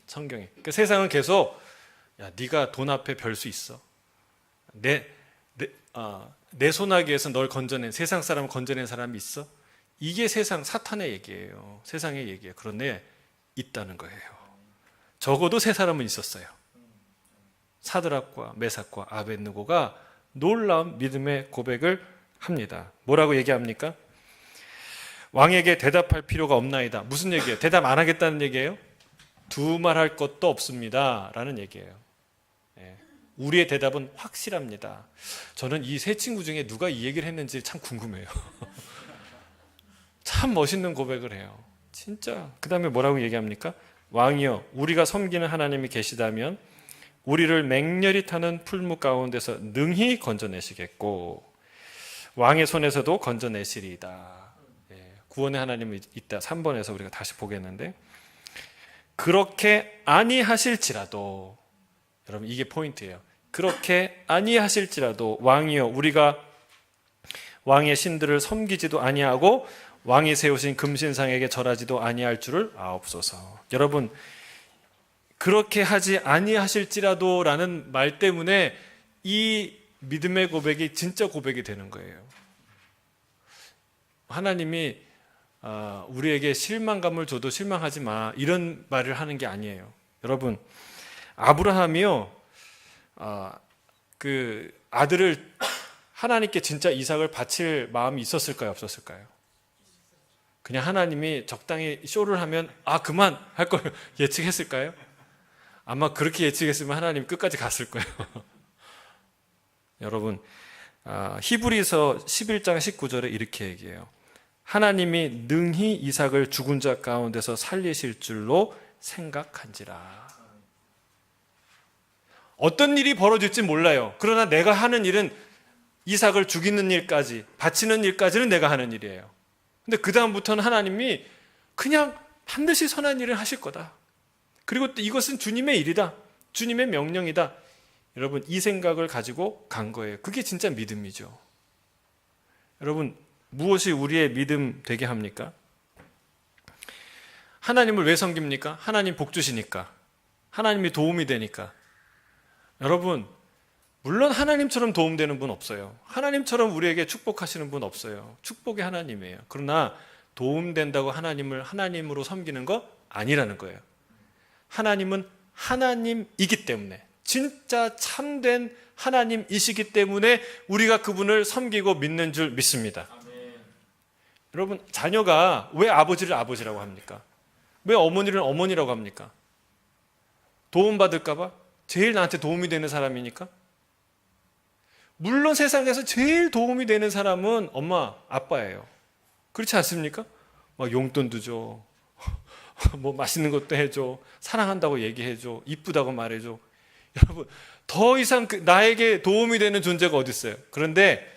성경이. 그러니까 세상은 계속 야, 네가 돈 앞에 별 수 있어. 내 소나기에서 널 건져낸, 세상 사람을 건져낸 사람이 있어? 이게 세상 사탄의 얘기예요. 세상의 얘기예요. 그런데 있다는 거예요. 적어도 세 사람은 있었어요. 사드락과 메삭과 아벳느고가 놀라운 믿음의 고백을 합니다. 뭐라고 얘기합니까? 왕에게 대답할 필요가 없나이다. 무슨 얘기예요? 대답 안 하겠다는 얘기예요? 두말할 것도 없습니다 라는 얘기예요. 우리의 대답은 확실합니다. 저는 이 세 친구 중에 누가 이 얘기를 했는지 참 궁금해요. 참 멋있는 고백을 해요. 진짜. 그 다음에 뭐라고 얘기합니까? 왕이여 우리가 섬기는 하나님이 계시다면 우리를 맹렬히 타는 풀무 가운데서 능히 건져내시겠고 왕의 손에서도 건져내시리이다. 구원의 하나님이 있다. 3번에서 우리가 다시 보겠는데, 그렇게 아니하실지라도, 여러분 이게 포인트예요. 그렇게 아니하실지라도 왕이여 우리가 왕의 신들을 섬기지도 아니하고 왕이 세우신 금신상에게 절하지도 아니할 줄을 아옵소서. 여러분, 그렇게 하지 아니하실지라도 라는 말 때문에 이 믿음의 고백이 진짜 고백이 되는 거예요. 하나님이 우리에게 실망감을 줘도 실망하지 마 이런 말을 하는 게 아니에요. 여러분, 아브라함이요, 그 아들을 하나님께 진짜 이삭을 바칠 마음이 있었을까요, 없었을까요? 그냥 하나님이 적당히 쇼를 하면 그만 할 걸 예측했을까요? 아마 그렇게 예측했으면 하나님 끝까지 갔을 거예요. 여러분, 히브리서 11장 19절에 이렇게 얘기해요. 하나님이 능히 이삭을 죽은 자 가운데서 살리실 줄로 생각한지라. 어떤 일이 벌어질지 몰라요. 그러나 내가 하는 일은 이삭을 죽이는 일까지, 바치는 일까지는 내가 하는 일이에요. 근데 그 다음부터는 하나님이 그냥 반드시 선한 일을 하실 거다. 그리고 또 이것은 주님의 일이다. 주님의 명령이다. 여러분, 이 생각을 가지고 간 거예요. 그게 진짜 믿음이죠. 여러분, 무엇이 우리의 믿음 되게 합니까? 하나님을 왜 섬깁니까? 하나님 복 주시니까. 하나님이 도움이 되니까. 여러분, 물론 하나님처럼 도움되는 분 없어요. 하나님처럼 우리에게 축복하시는 분 없어요. 축복이 하나님이에요. 그러나 도움된다고 하나님을 하나님으로 섬기는 거 아니라는 거예요. 하나님은 하나님이기 때문에, 진짜 참된 하나님이시기 때문에 우리가 그분을 섬기고 믿는 줄 믿습니다. 여러분, 자녀가 왜 아버지를 아버지라고 합니까? 왜 어머니를 어머니라고 합니까? 도움받을까 봐? 제일 나한테 도움이 되는 사람이니까? 물론 세상에서 제일 도움이 되는 사람은 엄마, 아빠예요. 그렇지 않습니까? 막 용돈도 줘. 뭐 맛있는 것도 해줘. 사랑한다고 얘기해줘. 이쁘다고 말해줘. 여러분, 더 이상 나에게 도움이 되는 존재가 어디 있어요? 그런데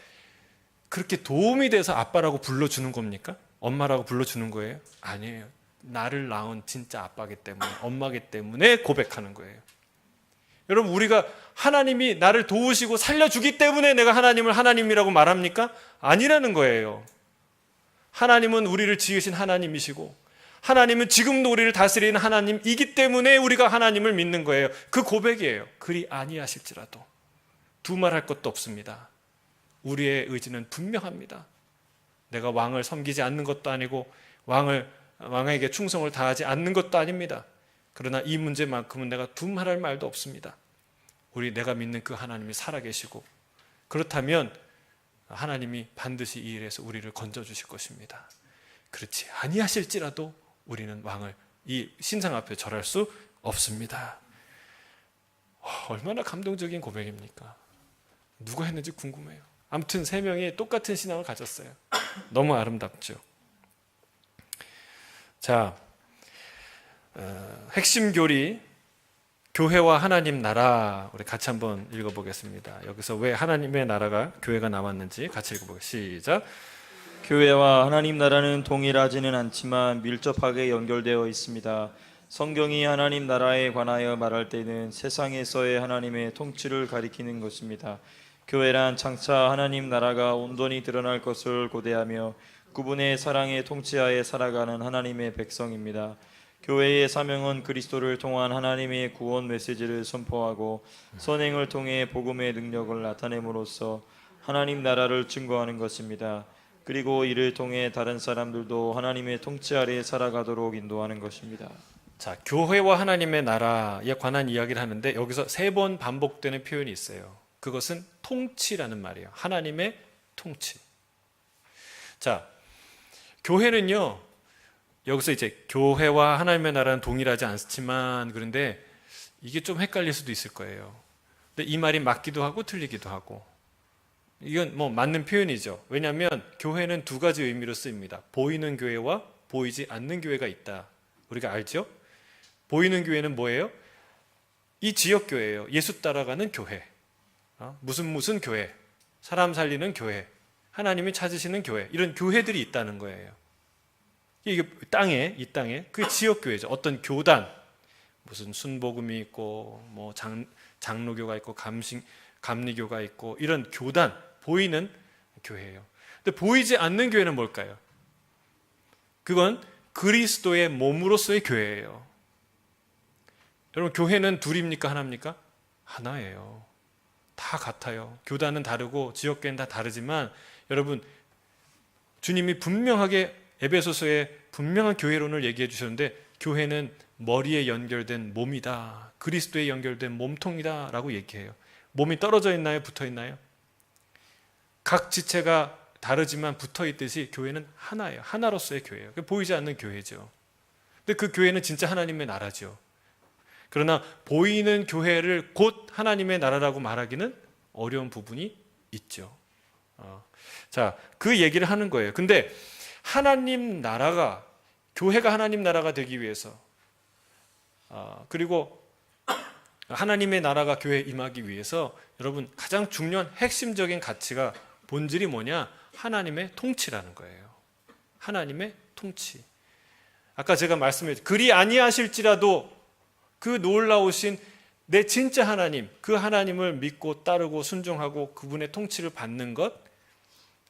그렇게 도움이 돼서 아빠라고 불러주는 겁니까? 엄마라고 불러주는 거예요? 아니에요. 나를 낳은 진짜 아빠기 때문에, 엄마기 때문에 고백하는 거예요. 여러분, 우리가 하나님이 나를 도우시고 살려주기 때문에 내가 하나님을 하나님이라고 말합니까? 아니라는 거예요. 하나님은 우리를 지으신 하나님이시고 하나님은 지금도 우리를 다스리는 하나님이기 때문에 우리가 하나님을 믿는 거예요. 그 고백이에요. 그리 아니하실지라도 두말할 것도 없습니다. 우리의 의지는 분명합니다. 내가 왕을 섬기지 않는 것도 아니고 왕에게 충성을 다하지 않는 것도 아닙니다. 그러나 이 문제만큼은 내가 두말할 말도 없습니다. 내가 믿는 그 하나님이 살아계시고, 그렇다면 하나님이 반드시 이 일에서 우리를 건져주실 것입니다. 그렇지 아니하실지라도 우리는 왕을 이 신상 앞에 절할 수 없습니다. 얼마나 감동적인 고백입니까? 누가 했는지 궁금해요. 아무튼 세 명이 똑같은 신앙을 가졌어요. 너무 아름답죠. 자, 핵심 교리, 교회와 하나님 나라, 우리 같이 한번 읽어보겠습니다. 여기서 왜 하나님의 나라가 교회가 나왔는지 같이 읽어보겠습니다. 시작. 교회와 하나님 나라는 동일하지는 않지만 밀접하게 연결되어 있습니다. 성경이 하나님 나라에 관하여 말할 때는 세상에서의 하나님의 통치를 가리키는 것입니다. 교회란 장차 하나님 나라가 온전히 드러날 것을 고대하며 그분의 사랑의 통치하에 살아가는 하나님의 백성입니다. 교회의 사명은 그리스도를 통한 하나님의 구원 메시지를 선포하고 선행을 통해 복음의 능력을 나타냄으로써 하나님 나라를 증거하는 것입니다. 그리고 이를 통해 다른 사람들도 하나님의 통치 아래 살아가도록 인도하는 것입니다. 자, 교회와 하나님의 나라에 관한 이야기를 하는데 여기서 3번 반복되는 표현이 있어요. 그것은 통치라는 말이에요. 하나님의 통치. 자, 교회는요, 여기서 이제 교회와 하나님의 나라는 동일하지 않지만, 그런데 이게 좀 헷갈릴 수도 있을 거예요. 근데 이 말이 맞기도 하고 틀리기도 하고, 이건 뭐 맞는 표현이죠. 왜냐하면 교회는 2가지 의미로 쓰입니다. 보이는 교회와 보이지 않는 교회가 있다. 우리가 알죠? 보이는 교회는 뭐예요? 이 지역 교회예요. 예수 따라가는 교회. 무슨 교회, 사람 살리는 교회, 하나님이 찾으시는 교회, 이런 교회들이 있다는 거예요. 이게 이 땅에 그 지역 교회죠. 어떤 교단, 무슨 순복음이 있고 뭐 장로교가 있고 감리교가 있고 이런 교단, 보이는 교회예요. 근데 보이지 않는 교회는 뭘까요? 그건 그리스도의 몸으로서의 교회예요. 여러분, 교회는 둘입니까? 하나입니까? 하나예요. 다 같아요. 교단은 다르고 지역교회는 다 다르지만 여러분, 주님이 분명하게 에베소서에 분명한 교회론을 얘기해 주셨는데, 교회는 머리에 연결된 몸이다, 그리스도에 연결된 몸통이다 라고 얘기해요. 몸이 떨어져 있나요? 붙어 있나요? 각 지체가 다르지만 붙어 있듯이 교회는 하나예요. 하나로서의 교회예요. 보이지 않는 교회죠. 근데 그 교회는 진짜 하나님의 나라죠. 그러나 보이는 교회를 곧 하나님의 나라라고 말하기는 어려운 부분이 있죠. 자, 그 얘기를 하는 거예요. 근데 하나님 나라가, 교회가 하나님 나라가 되기 위해서, 그리고 하나님의 나라가 교회에 임하기 위해서 여러분 가장 중요한 핵심적인 가치가, 본질이 뭐냐? 하나님의 통치라는 거예요. 하나님의 통치. 아까 제가 말씀드렸죠. 그리 아니하실지라도 그 놀라우신 내 진짜 하나님, 그 하나님을 믿고 따르고 순종하고 그분의 통치를 받는 것,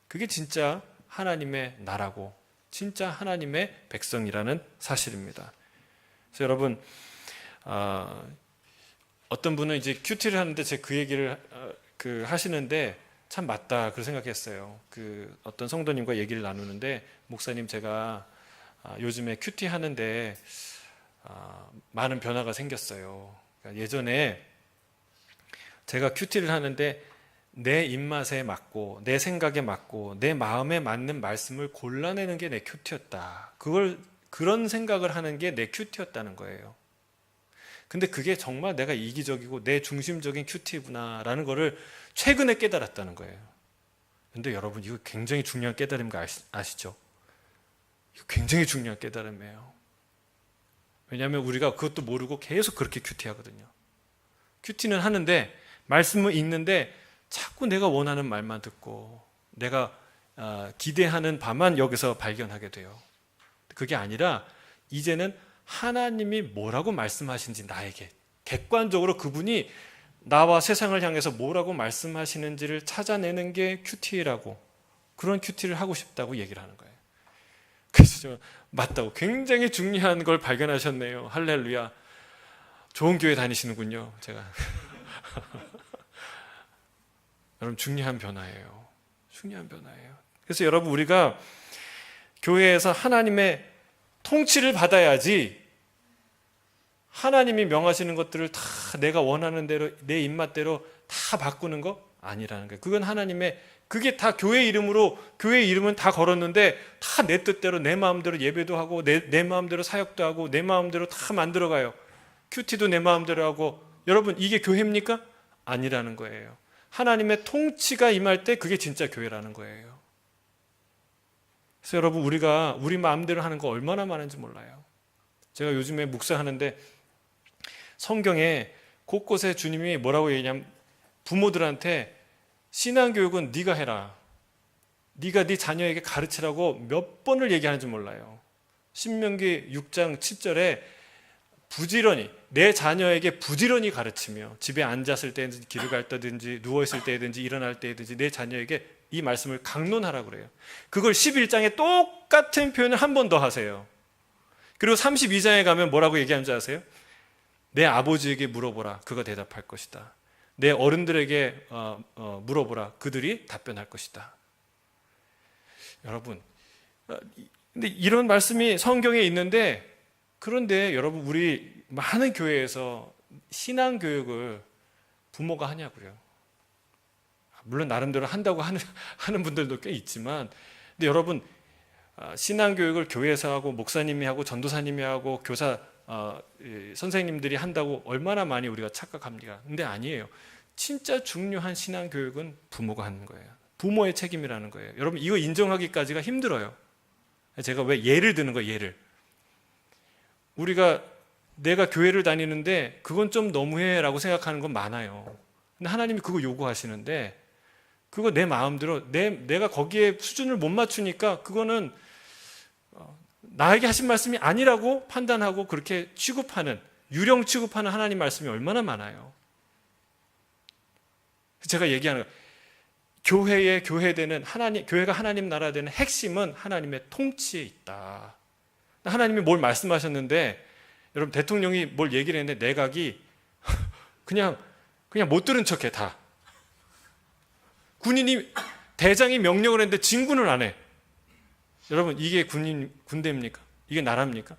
그게 진짜 하나님의 나라고 진짜 하나님의 백성이라는 사실입니다. 그래서 여러분, 어떤 분은 이제 큐티를 하는데 제가 그 얘기를 하시는데 참 맞다 그 생각했어요. 어떤 성도님과 얘기를 나누는데, 목사님 제가 요즘에 큐티 하는데 많은 변화가 생겼어요. 그러니까 예전에 제가 큐티를 하는데 내 입맛에 맞고 내 생각에 맞고 내 마음에 맞는 말씀을 골라내는 게 내 큐티였다. 그런 생각을 하는 게 내 큐티였다는 거예요. 근데 그게 정말 내가 이기적이고 내 중심적인 큐티구나라는 거를 최근에 깨달았다는 거예요. 근데 여러분, 이거 굉장히 중요한 깨달음인 거 아시죠? 이거 굉장히 중요한 깨달음이에요. 왜냐하면 우리가 그것도 모르고 계속 그렇게 큐티하거든요. 큐티는 하는데, 말씀은 읽는데 자꾸 내가 원하는 말만 듣고 내가 기대하는 바만 여기서 발견하게 돼요. 그게 아니라 이제는 하나님이 뭐라고 말씀하신지, 나에게 객관적으로 그분이 나와 세상을 향해서 뭐라고 말씀하시는지를 찾아내는 게 큐티라고, 그런 큐티를 하고 싶다고 얘기를 하는 거예요. 그래서 맞다고, 굉장히 중요한 걸 발견하셨네요. 할렐루야. 좋은 교회 다니시는군요. 제가 여러분, 중요한 변화예요. 중요한 변화예요. 그래서 여러분, 우리가 교회에서 하나님의 통치를 받아야지 하나님이 명하시는 것들을 다 내가 원하는 대로 내 입맛대로 다 바꾸는 거 아니라는 거예요. 그건 하나님의, 그게 다 교회 이름으로, 교회 이름은 다 걸었는데 다 내 뜻대로 내 마음대로 예배도 하고 내 마음대로 사역도 하고 내 마음대로 다 만들어가요. 큐티도 내 마음대로 하고. 여러분, 이게 교회입니까? 아니라는 거예요. 하나님의 통치가 임할 때 그게 진짜 교회라는 거예요. 그래서 여러분, 우리가 우리 마음대로 하는 거 얼마나 많은지 몰라요. 제가 요즘에 묵상하는데 성경에 곳곳에 주님이 뭐라고 얘기하냐면, 부모들한테 신앙교육은 네가 해라, 네가 네 자녀에게 가르치라고 몇 번을 얘기하는지 몰라요. 신명기 6장 7절에 부지런히, 내 자녀에게 부지런히 가르치며, 집에 앉았을 때든지 길을 갈 때든지 누워있을 때든지 일어날 때든지 내 자녀에게 이 말씀을 강론하라고 그래요. 그걸 11장에 똑같은 표현을 한 번 더 하세요. 그리고 32장에 가면 뭐라고 얘기하는지 아세요? 내 아버지에게 물어보라, 그가 대답할 것이다. 내 어른들에게 물어보라, 그들이 답변할 것이다. 여러분, 근데 이런 말씀이 성경에 있는데, 그런데 여러분, 우리 많은 교회에서 신앙교육을 부모가 하냐고요. 물론 나름대로 한다고 하는 분들도 꽤 있지만, 근데 여러분, 신앙교육을 교회에서 하고 목사님이 하고 전도사님이 하고 교사 선생님들이 한다고 얼마나 많이 우리가 착각합니까? 근데 아니에요. 진짜 중요한 신앙교육은 부모가 하는 거예요. 부모의 책임이라는 거예요. 여러분, 이거 인정하기까지가 힘들어요. 제가 왜 예를 드는 거예요, 예를. 내가 교회를 다니는데 그건 좀 너무해 라고 생각하는 건 많아요. 근데 하나님이 그거 요구하시는데, 그거 내 마음대로 내가 거기에 수준을 못 맞추니까 그거는 나에게 하신 말씀이 아니라고 판단하고 그렇게 취급하는, 유령 취급하는 하나님 말씀이 얼마나 많아요. 제가 얘기하는 거예요. 교회가 하나님 나라 되는 핵심은 하나님의 통치에 있다. 하나님이 뭘 말씀하셨는데, 여러분, 대통령이 뭘 얘기를 했는데 내각이 그냥 못 들은 척해. 다 대장이 명령을 했는데 진군을 안 해. 여러분, 이게 군대입니까? 이게 나라입니까?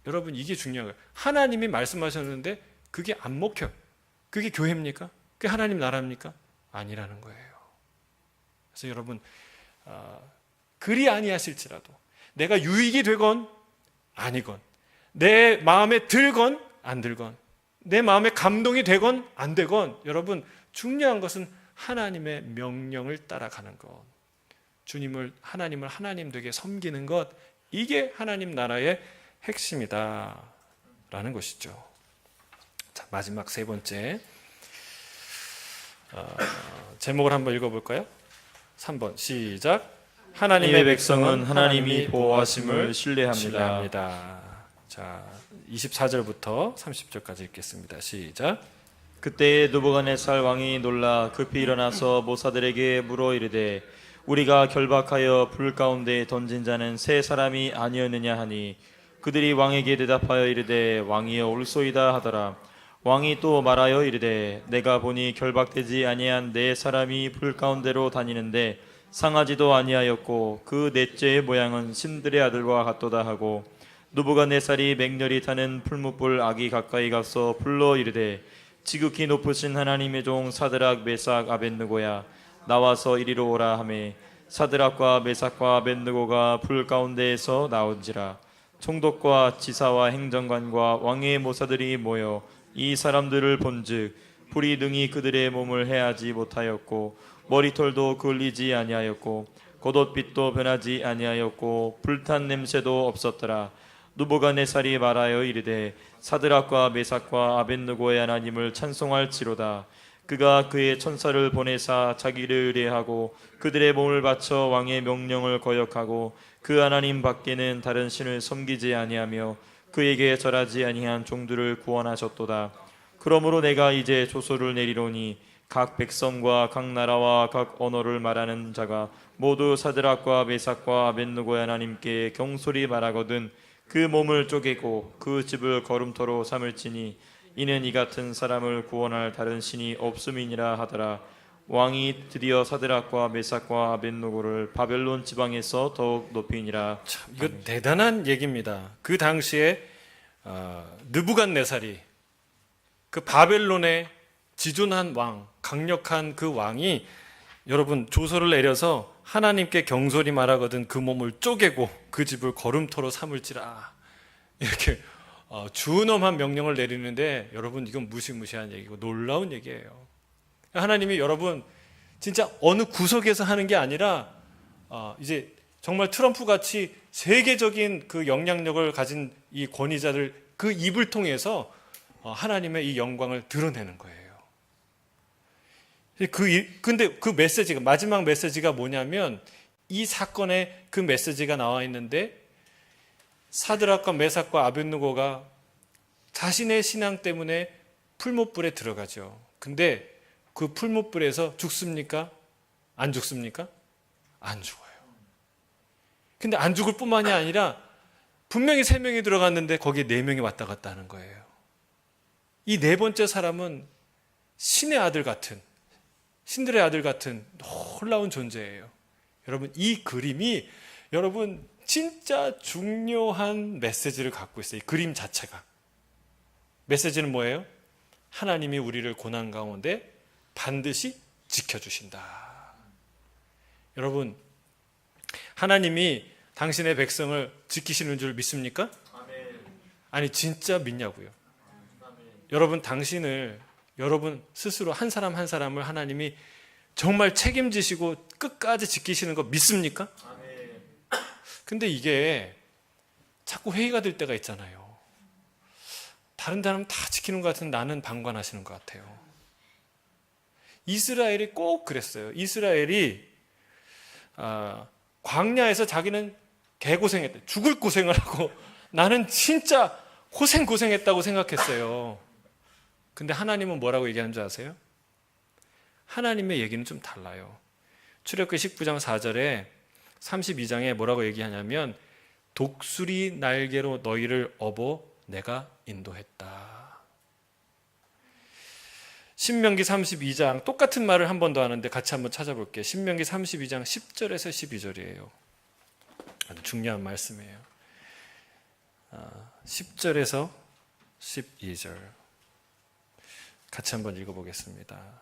여러분, 이게 중요한 거예요. 하나님이 말씀하셨는데 그게 안 먹혀. 그게 교회입니까? 그게 하나님 나라입니까? 아니라는 거예요. 그래서 여러분, 그리 아니하실지라도 내가 유익이 되건 아니건 내 마음에 들건 안 들건 내 마음에 감동이 되건 안 되건 여러분 중요한 것은 하나님의 명령을 따라가는 것, 하나님을 하나님 되게 섬기는 것, 이게 하나님 나라의 핵심이다 라는 것이죠. 자, 마지막 세 번째 제목을 한번 읽어볼까요? 3번 시작. 하나님의 백성은 하나님이 보호하심을 신뢰합니다. 자, 24절부터 30절까지 읽겠습니다. 시작. 그때에 느부갓네살 왕이 놀라 급히 일어나서 모사들에게 물어 이르되 우리가 결박하여 불 가운데 던진 자는 세 사람이 아니었느냐 하니 그들이 왕에게 대답하여 이르되 왕이여 올소이다 하더라. 왕이 또 말하여 이르되 내가 보니 결박되지 아니한 네 사람이 불 가운데로 다니는데 상하지도 아니하였고 그 넷째의 모양은 신들의 아들과 같도다 하고 느부갓네살이 맹렬히 타는 풀무불 악이 가까이 가서 불러 이르되 지극히 높으신 하나님의 종 사드락 메삭 아벳느고야 나와서 이리로 오라 하매 사드락과 메삭과 아벳느고가 불 가운데에서 나온지라. 총독과 지사와 행정관과 왕의 모사들이 모여 이 사람들을 본즉 불이 능히 그들의 몸을 해하지 못하였고 머리털도 그을리지 아니하였고 겉옷빛도 변하지 아니하였고 불탄 냄새도 없었더라. 느부갓네살이 말하여 이르되 사드락과 메삭과 아벳느고의 하나님을 찬송할지로다. 그가 그의 천사를 보내사 자기를 의뢰하고 그들의 몸을 바쳐 왕의 명령을 거역하고 그 하나님 밖에는 다른 신을 섬기지 아니하며 그에게 절하지 아니한 종들을 구원하셨도다. 그러므로 내가 이제 조소를 내리노니 각 백성과 각 나라와 각 언어를 말하는 자가 모두 사드락과 메삭과 아벳느고의 하나님께 경솔히 말하거든 그 몸을 쪼개고 그 집을 거름토로 삼을지니 이는 이 같은 사람을 구원할 다른 신이 없음이니라 하더라. 왕이 드디어 사드락과 메삭과 아벳느고를 바벨론 지방에서 더욱 높이니라. 참, 이거 대단한 얘기입니다. 그 당시에 느부갓네살이 그 바벨론의 지존한 왕, 강력한 그 왕이 여러분 조서를 내려서 하나님께 경솔히 말하거든 그 몸을 쪼개고 그 집을 거름토로 삼을지라 이렇게 준엄한 명령을 내리는데 여러분 이건 무시무시한 얘기고 놀라운 얘기예요. 하나님이 여러분 진짜 어느 구석에서 하는 게 아니라 이제 정말 트럼프 같이 세계적인 그 영향력을 가진 이 권위자들 그 입을 통해서 하나님의 이 영광을 드러내는 거예요. 근데 그 메시지가 마지막 메시지가 뭐냐면 이 사건에 그 메시지가 나와 있는데 사드락과 메삭과 아벳느고가 자신의 신앙 때문에 풀무불에 들어가죠. 근데 그 풀무불에서 죽습니까? 안 죽습니까? 안 죽어요. 근데 안 죽을 뿐만이 아니라 분명히 3명이 들어갔는데 거기에 4명이 왔다 갔다 하는 거예요. 이 네 번째 사람은 신의 아들 같은, 신들의 아들 같은 놀라운 존재예요. 여러분 이 그림이 여러분 진짜 중요한 메시지를 갖고 있어요. 이 그림 자체가. 메시지는 뭐예요? 하나님이 우리를 고난 가운데 반드시 지켜주신다. 여러분 하나님이 당신의 백성을 지키시는 줄 믿습니까? 아니 진짜 믿냐고요. 여러분 당신을 여러분 스스로 한 사람 한 사람을 하나님이 정말 책임지시고 끝까지 지키시는 거 믿습니까? 근데 이게 자꾸 회의가 될 때가 있잖아요. 다른 사람 다 지키는 것 같은 나는 방관하시는 것 같아요. 이스라엘이 꼭 그랬어요. 이스라엘이 광야에서 자기는 개고생했대. 죽을 고생을 하고 나는 진짜 고생했다고 생각했어요. 근데 하나님은 뭐라고 얘기하는 줄 아세요? 하나님의 얘기는 좀 달라요. 출애굽기 19장 4절에 32장에 뭐라고 얘기하냐면 독수리 날개로 너희를 업어 내가 인도했다. 신명기 32장 똑같은 말을 한 번 더 하는데 같이 한번 찾아볼게요. 신명기 32장 10절에서 12절이에요. 아주 중요한 말씀이에요. 10절에서 12절 같이 한번 읽어보겠습니다.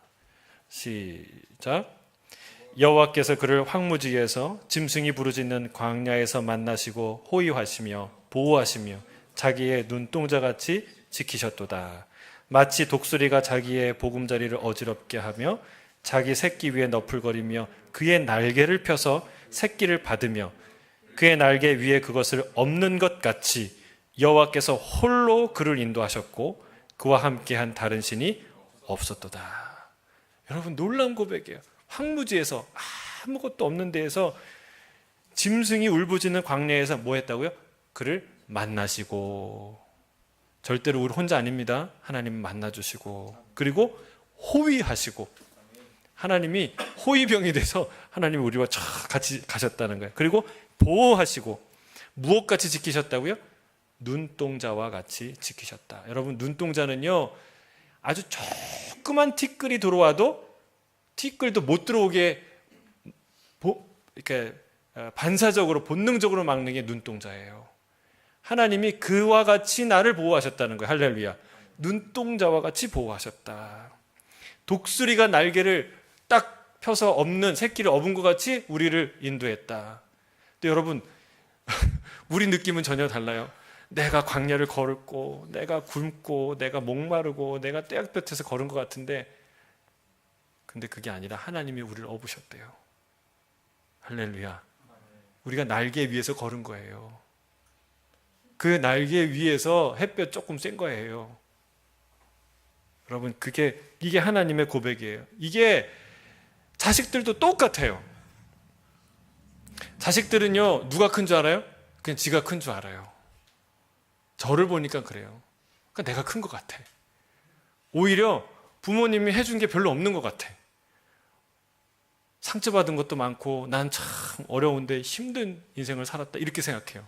시작. 여호와께서 그를 황무지에서 짐승이 부르짖는 광야에서 만나시고 호위하시며 보호하시며 자기의 눈동자같이 지키셨도다. 마치 독수리가 자기의 보금자리를 어지럽게 하며 자기 새끼 위에 너풀거리며 그의 날개를 펴서 새끼를 받으며 그의 날개 위에 그것을 엎는 것 같이 여호와께서 홀로 그를 인도하셨고 그와 함께한 다른 신이 없었도다. 여러분, 놀라운 고백이에요. 황무지에서 아무것도 없는 데에서 짐승이 울부짖는 광야에서 뭐 했다고요? 그를 만나시고, 절대로 우리 혼자 아닙니다. 하나님 만나주시고, 그리고 호위하시고, 하나님이 호위병이 돼서 하나님이 우리와 같이 가셨다는 거예요. 그리고 보호하시고, 무엇같이 지키셨다고요? 눈동자와 같이 지키셨다. 여러분, 눈동자는요 아주 조그만 티끌이 들어와도 티끌도 못 들어오게 이렇게 반사적으로 본능적으로 막는 게 눈동자예요. 하나님이 그와 같이 나를 보호하셨다는 거예요. 할렐루야. 눈동자와 같이 보호하셨다. 독수리가 날개를 딱 펴서 엎는, 새끼를 엎은 것 같이 우리를 인도했다. 근데 여러분, 우리 느낌은 전혀 달라요. 내가 광야를 걸었고, 내가 굶고, 내가 목마르고, 내가 떼약볕에서 걸은 것 같은데, 근데 그게 아니라 하나님이 우리를 업으셨대요. 할렐루야. 우리가 날개 위에서 걸은 거예요. 그 날개 위에서 햇볕 조금 센 거예요. 여러분, 이게 하나님의 고백이에요. 이게 자식들도 똑같아요. 자식들은요, 누가 큰 줄 알아요? 그냥 지가 큰 줄 알아요. 저를 보니까 그래요. 그러니까 내가 큰 것 같아. 오히려 부모님이 해준 게 별로 없는 것 같아. 상처받은 것도 많고 난 참 어려운데 힘든 인생을 살았다, 이렇게 생각해요.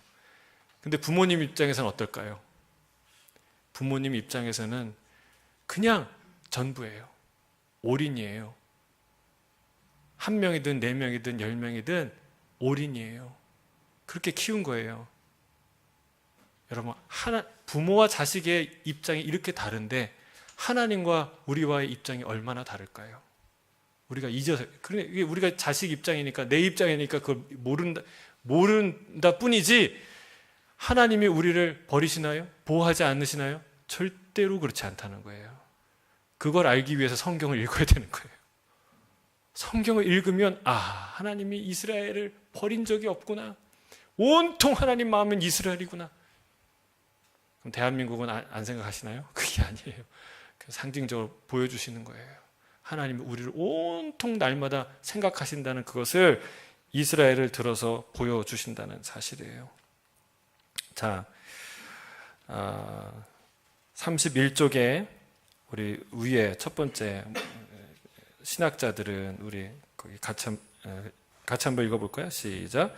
근데 부모님 입장에서는 어떨까요? 부모님 입장에서는 그냥 전부예요. 올인이에요. 한 명이든 4명이든 10명이든 올인이에요. 그렇게 키운 거예요. 여러분, 부모와 자식의 입장이 이렇게 다른데 하나님과 우리와의 입장이 얼마나 다를까요? 우리가 잊어서, 우리가 자식 입장이니까, 내 입장이니까 그걸 모른다 뿐이지, 하나님이 우리를 버리시나요? 보호하지 않으시나요? 절대로 그렇지 않다는 거예요. 그걸 알기 위해서 성경을 읽어야 되는 거예요. 성경을 읽으면 하나님이 이스라엘을 버린 적이 없구나. 온통 하나님 마음은 이스라엘이구나. 그럼 대한민국은 안 생각하시나요? 그게 아니에요. 상징적으로 보여주시는 거예요. 하나님이 우리를 온통 날마다 생각하신다는 그것을 이스라엘을 들어서 보여주신다는 사실이에요. 자, 31쪽에 우리 위에 첫 번째 신학자들은, 우리 거기 같이 한번 읽어볼까요? 시작.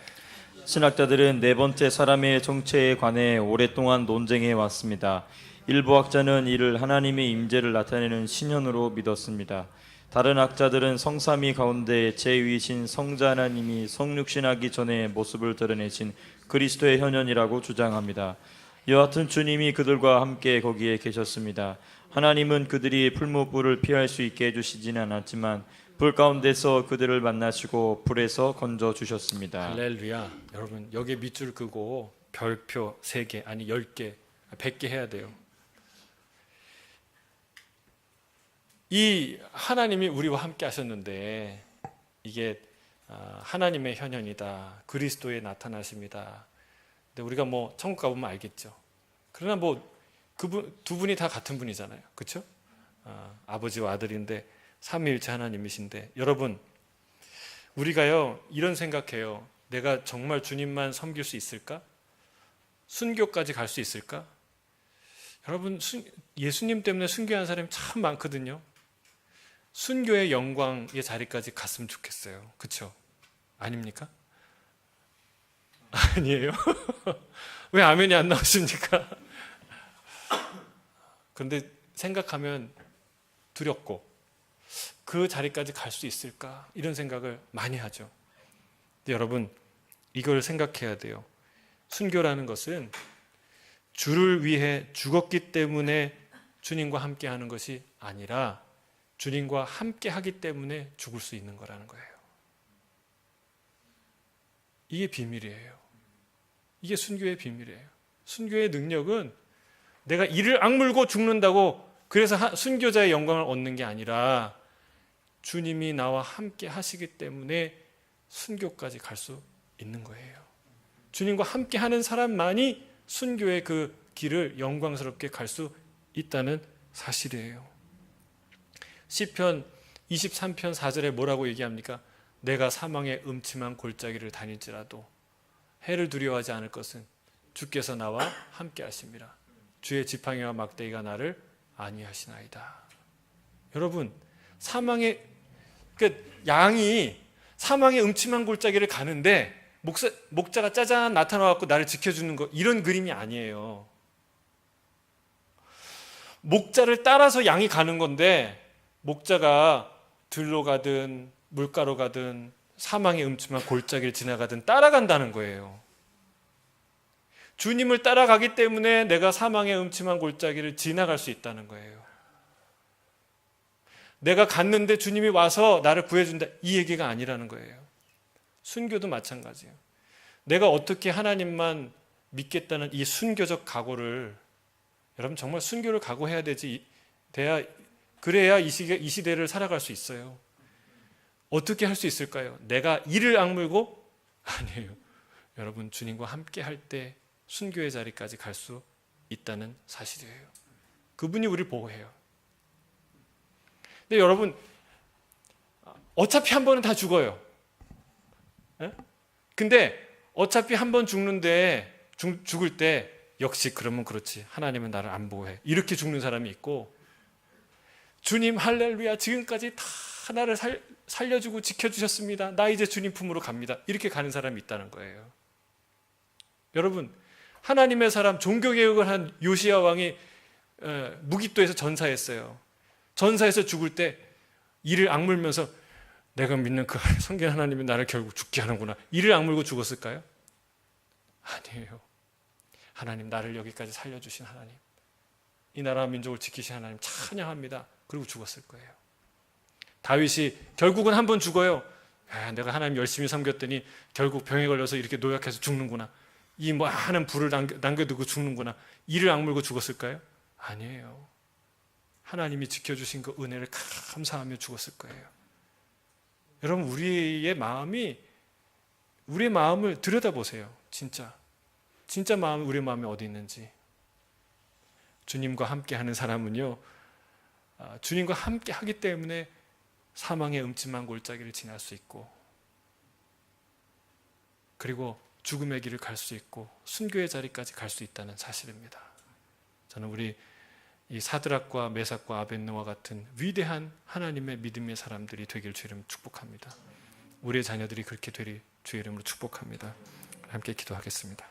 신학자들은 네 번째 사람의 정체에 관해 오랫동안 논쟁해 왔습니다. 일부 학자는 이를 하나님의 임재를 나타내는 신현으로 믿었습니다. 다른 학자들은 성삼위 가운데 제2이신 성자 하나님이 성육신하기 전에 모습을 드러내신 그리스도의 현현이라고 주장합니다. 여하튼 주님이 그들과 함께 거기에 계셨습니다. 하나님은 그들이 풀무불을 피할 수 있게 해주시지는 않았지만 불 가운데서 그들을 만나시고 불에서 건져 주셨습니다. 할렐루야. 여러분, 여기에 밑줄 끄고 별표 3개, 아니 10개, 100개 해야 돼요. 이 하나님이 우리와 함께 하셨는데, 이게 하나님의 현현이다, 그리스도의 나타나심이다. 근데 우리가 뭐 천국 가보면 알겠죠. 그러나 뭐 두 분이 다 같은 분이잖아요. 그렇죠? 아버지와 아들인데 삼위일체 하나님이신데, 여러분, 우리가요 이런 생각해요. 내가 정말 주님만 섬길 수 있을까? 순교까지 갈 수 있을까? 여러분, 예수님 때문에 순교한 사람이 참 많거든요. 순교의 영광의 자리까지 갔으면 좋겠어요. 그렇죠? 아닙니까? 아니에요? 왜 아멘이 안 나오십니까? 그런데 생각하면 두렵고, 그 자리까지 갈 수 있을까? 이런 생각을 많이 하죠. 근데 여러분, 이걸 생각해야 돼요. 순교라는 것은 주를 위해 죽었기 때문에 주님과 함께 하는 것이 아니라 주님과 함께 하기 때문에 죽을 수 있는 거라는 거예요. 이게 비밀이에요. 이게 순교의 비밀이에요. 순교의 능력은 내가 이를 악물고 죽는다고 그래서 순교자의 영광을 얻는 게 아니라 주님이 나와 함께 하시기 때문에 순교까지 갈 수 있는 거예요. 주님과 함께 하는 사람만이 순교의 그 길을 영광스럽게 갈 수 있다는 사실이에요. 시편 23편 4절에 뭐라고 얘기합니까? 내가 사망의 음침한 골짜기를 다닐지라도 해를 두려워하지 않을 것은 주께서 나와 함께 하심이라. 주의 지팡이와 막대기가 나를 안위하시나이다. 여러분, 양이 사망의 음침한 골짜기를 가는데 목자가 짜잔 나타나갖고 나를 지켜주는 거, 이런 그림이 아니에요. 목자를 따라서 양이 가는 건데 목자가 들로 가든 물가로 가든 사망의 음침한 골짜기를 지나가든 따라간다는 거예요. 주님을 따라가기 때문에 내가 사망의 음침한 골짜기를 지나갈 수 있다는 거예요. 내가 갔는데 주님이 와서 나를 구해준다, 이 얘기가 아니라는 거예요. 순교도 마찬가지예요. 내가 어떻게 하나님만 믿겠다는 이 순교적 각오를, 여러분 정말 순교를 각오해야 되지, 그래야 이 시대를 살아갈 수 있어요. 어떻게 할 수 있을까요? 내가 이를 악물고? 아니에요. 여러분, 주님과 함께 할 때 순교의 자리까지 갈 수 있다는 사실이에요. 그분이 우리를 보호해요. 근데 여러분, 어차피 한 번은 다 죽어요. 근데 어차피 한 번 죽는데 죽을 때 역시 그러면 그렇지, 하나님은 나를 안 보호해, 이렇게 죽는 사람이 있고, 주님 할렐루야, 지금까지 다 나를 살려주고 지켜주셨습니다, 나 이제 주님 품으로 갑니다, 이렇게 가는 사람이 있다는 거예요. 여러분, 하나님의 사람, 종교개혁을 한 요시야 왕이 무기또에서 전사했어요. 전사해서 죽을 때 이를 악물면서 내가 믿는 그 성경 하나님이 나를 결국 죽게 하는구나, 이를 악물고 죽었을까요? 아니에요. 하나님, 나를 여기까지 살려주신 하나님, 이 나라와 민족을 지키신 하나님 찬양합니다. 그리고 죽었을 거예요. 다윗이 결국은 한 번 죽어요. 내가 하나님 열심히 섬겼더니 결국 병에 걸려서 이렇게 노약해서 죽는구나, 이 많은 불을 남겨두고 죽는구나, 이를 악물고 죽었을까요? 아니에요. 하나님이 지켜주신 그 은혜를 감사하며 죽었을 거예요. 여러분, 우리의 마음을 들여다보세요. 진짜 마음, 우리의 마음이 어디 있는지. 주님과 함께 하는 사람은요, 주님과 함께 하기 때문에 사망의 음침한 골짜기를 지날 수 있고, 그리고 죽음의 길을 갈 수 있고 순교의 자리까지 갈 수 있다는 사실입니다. 저는 우리 이 사드락과 메삭과 아벳느와 같은 위대한 하나님의 믿음의 사람들이 되길 주의 이름으로 축복합니다. 우리의 자녀들이 그렇게 되리 주의 이름으로 축복합니다. 함께 기도하겠습니다.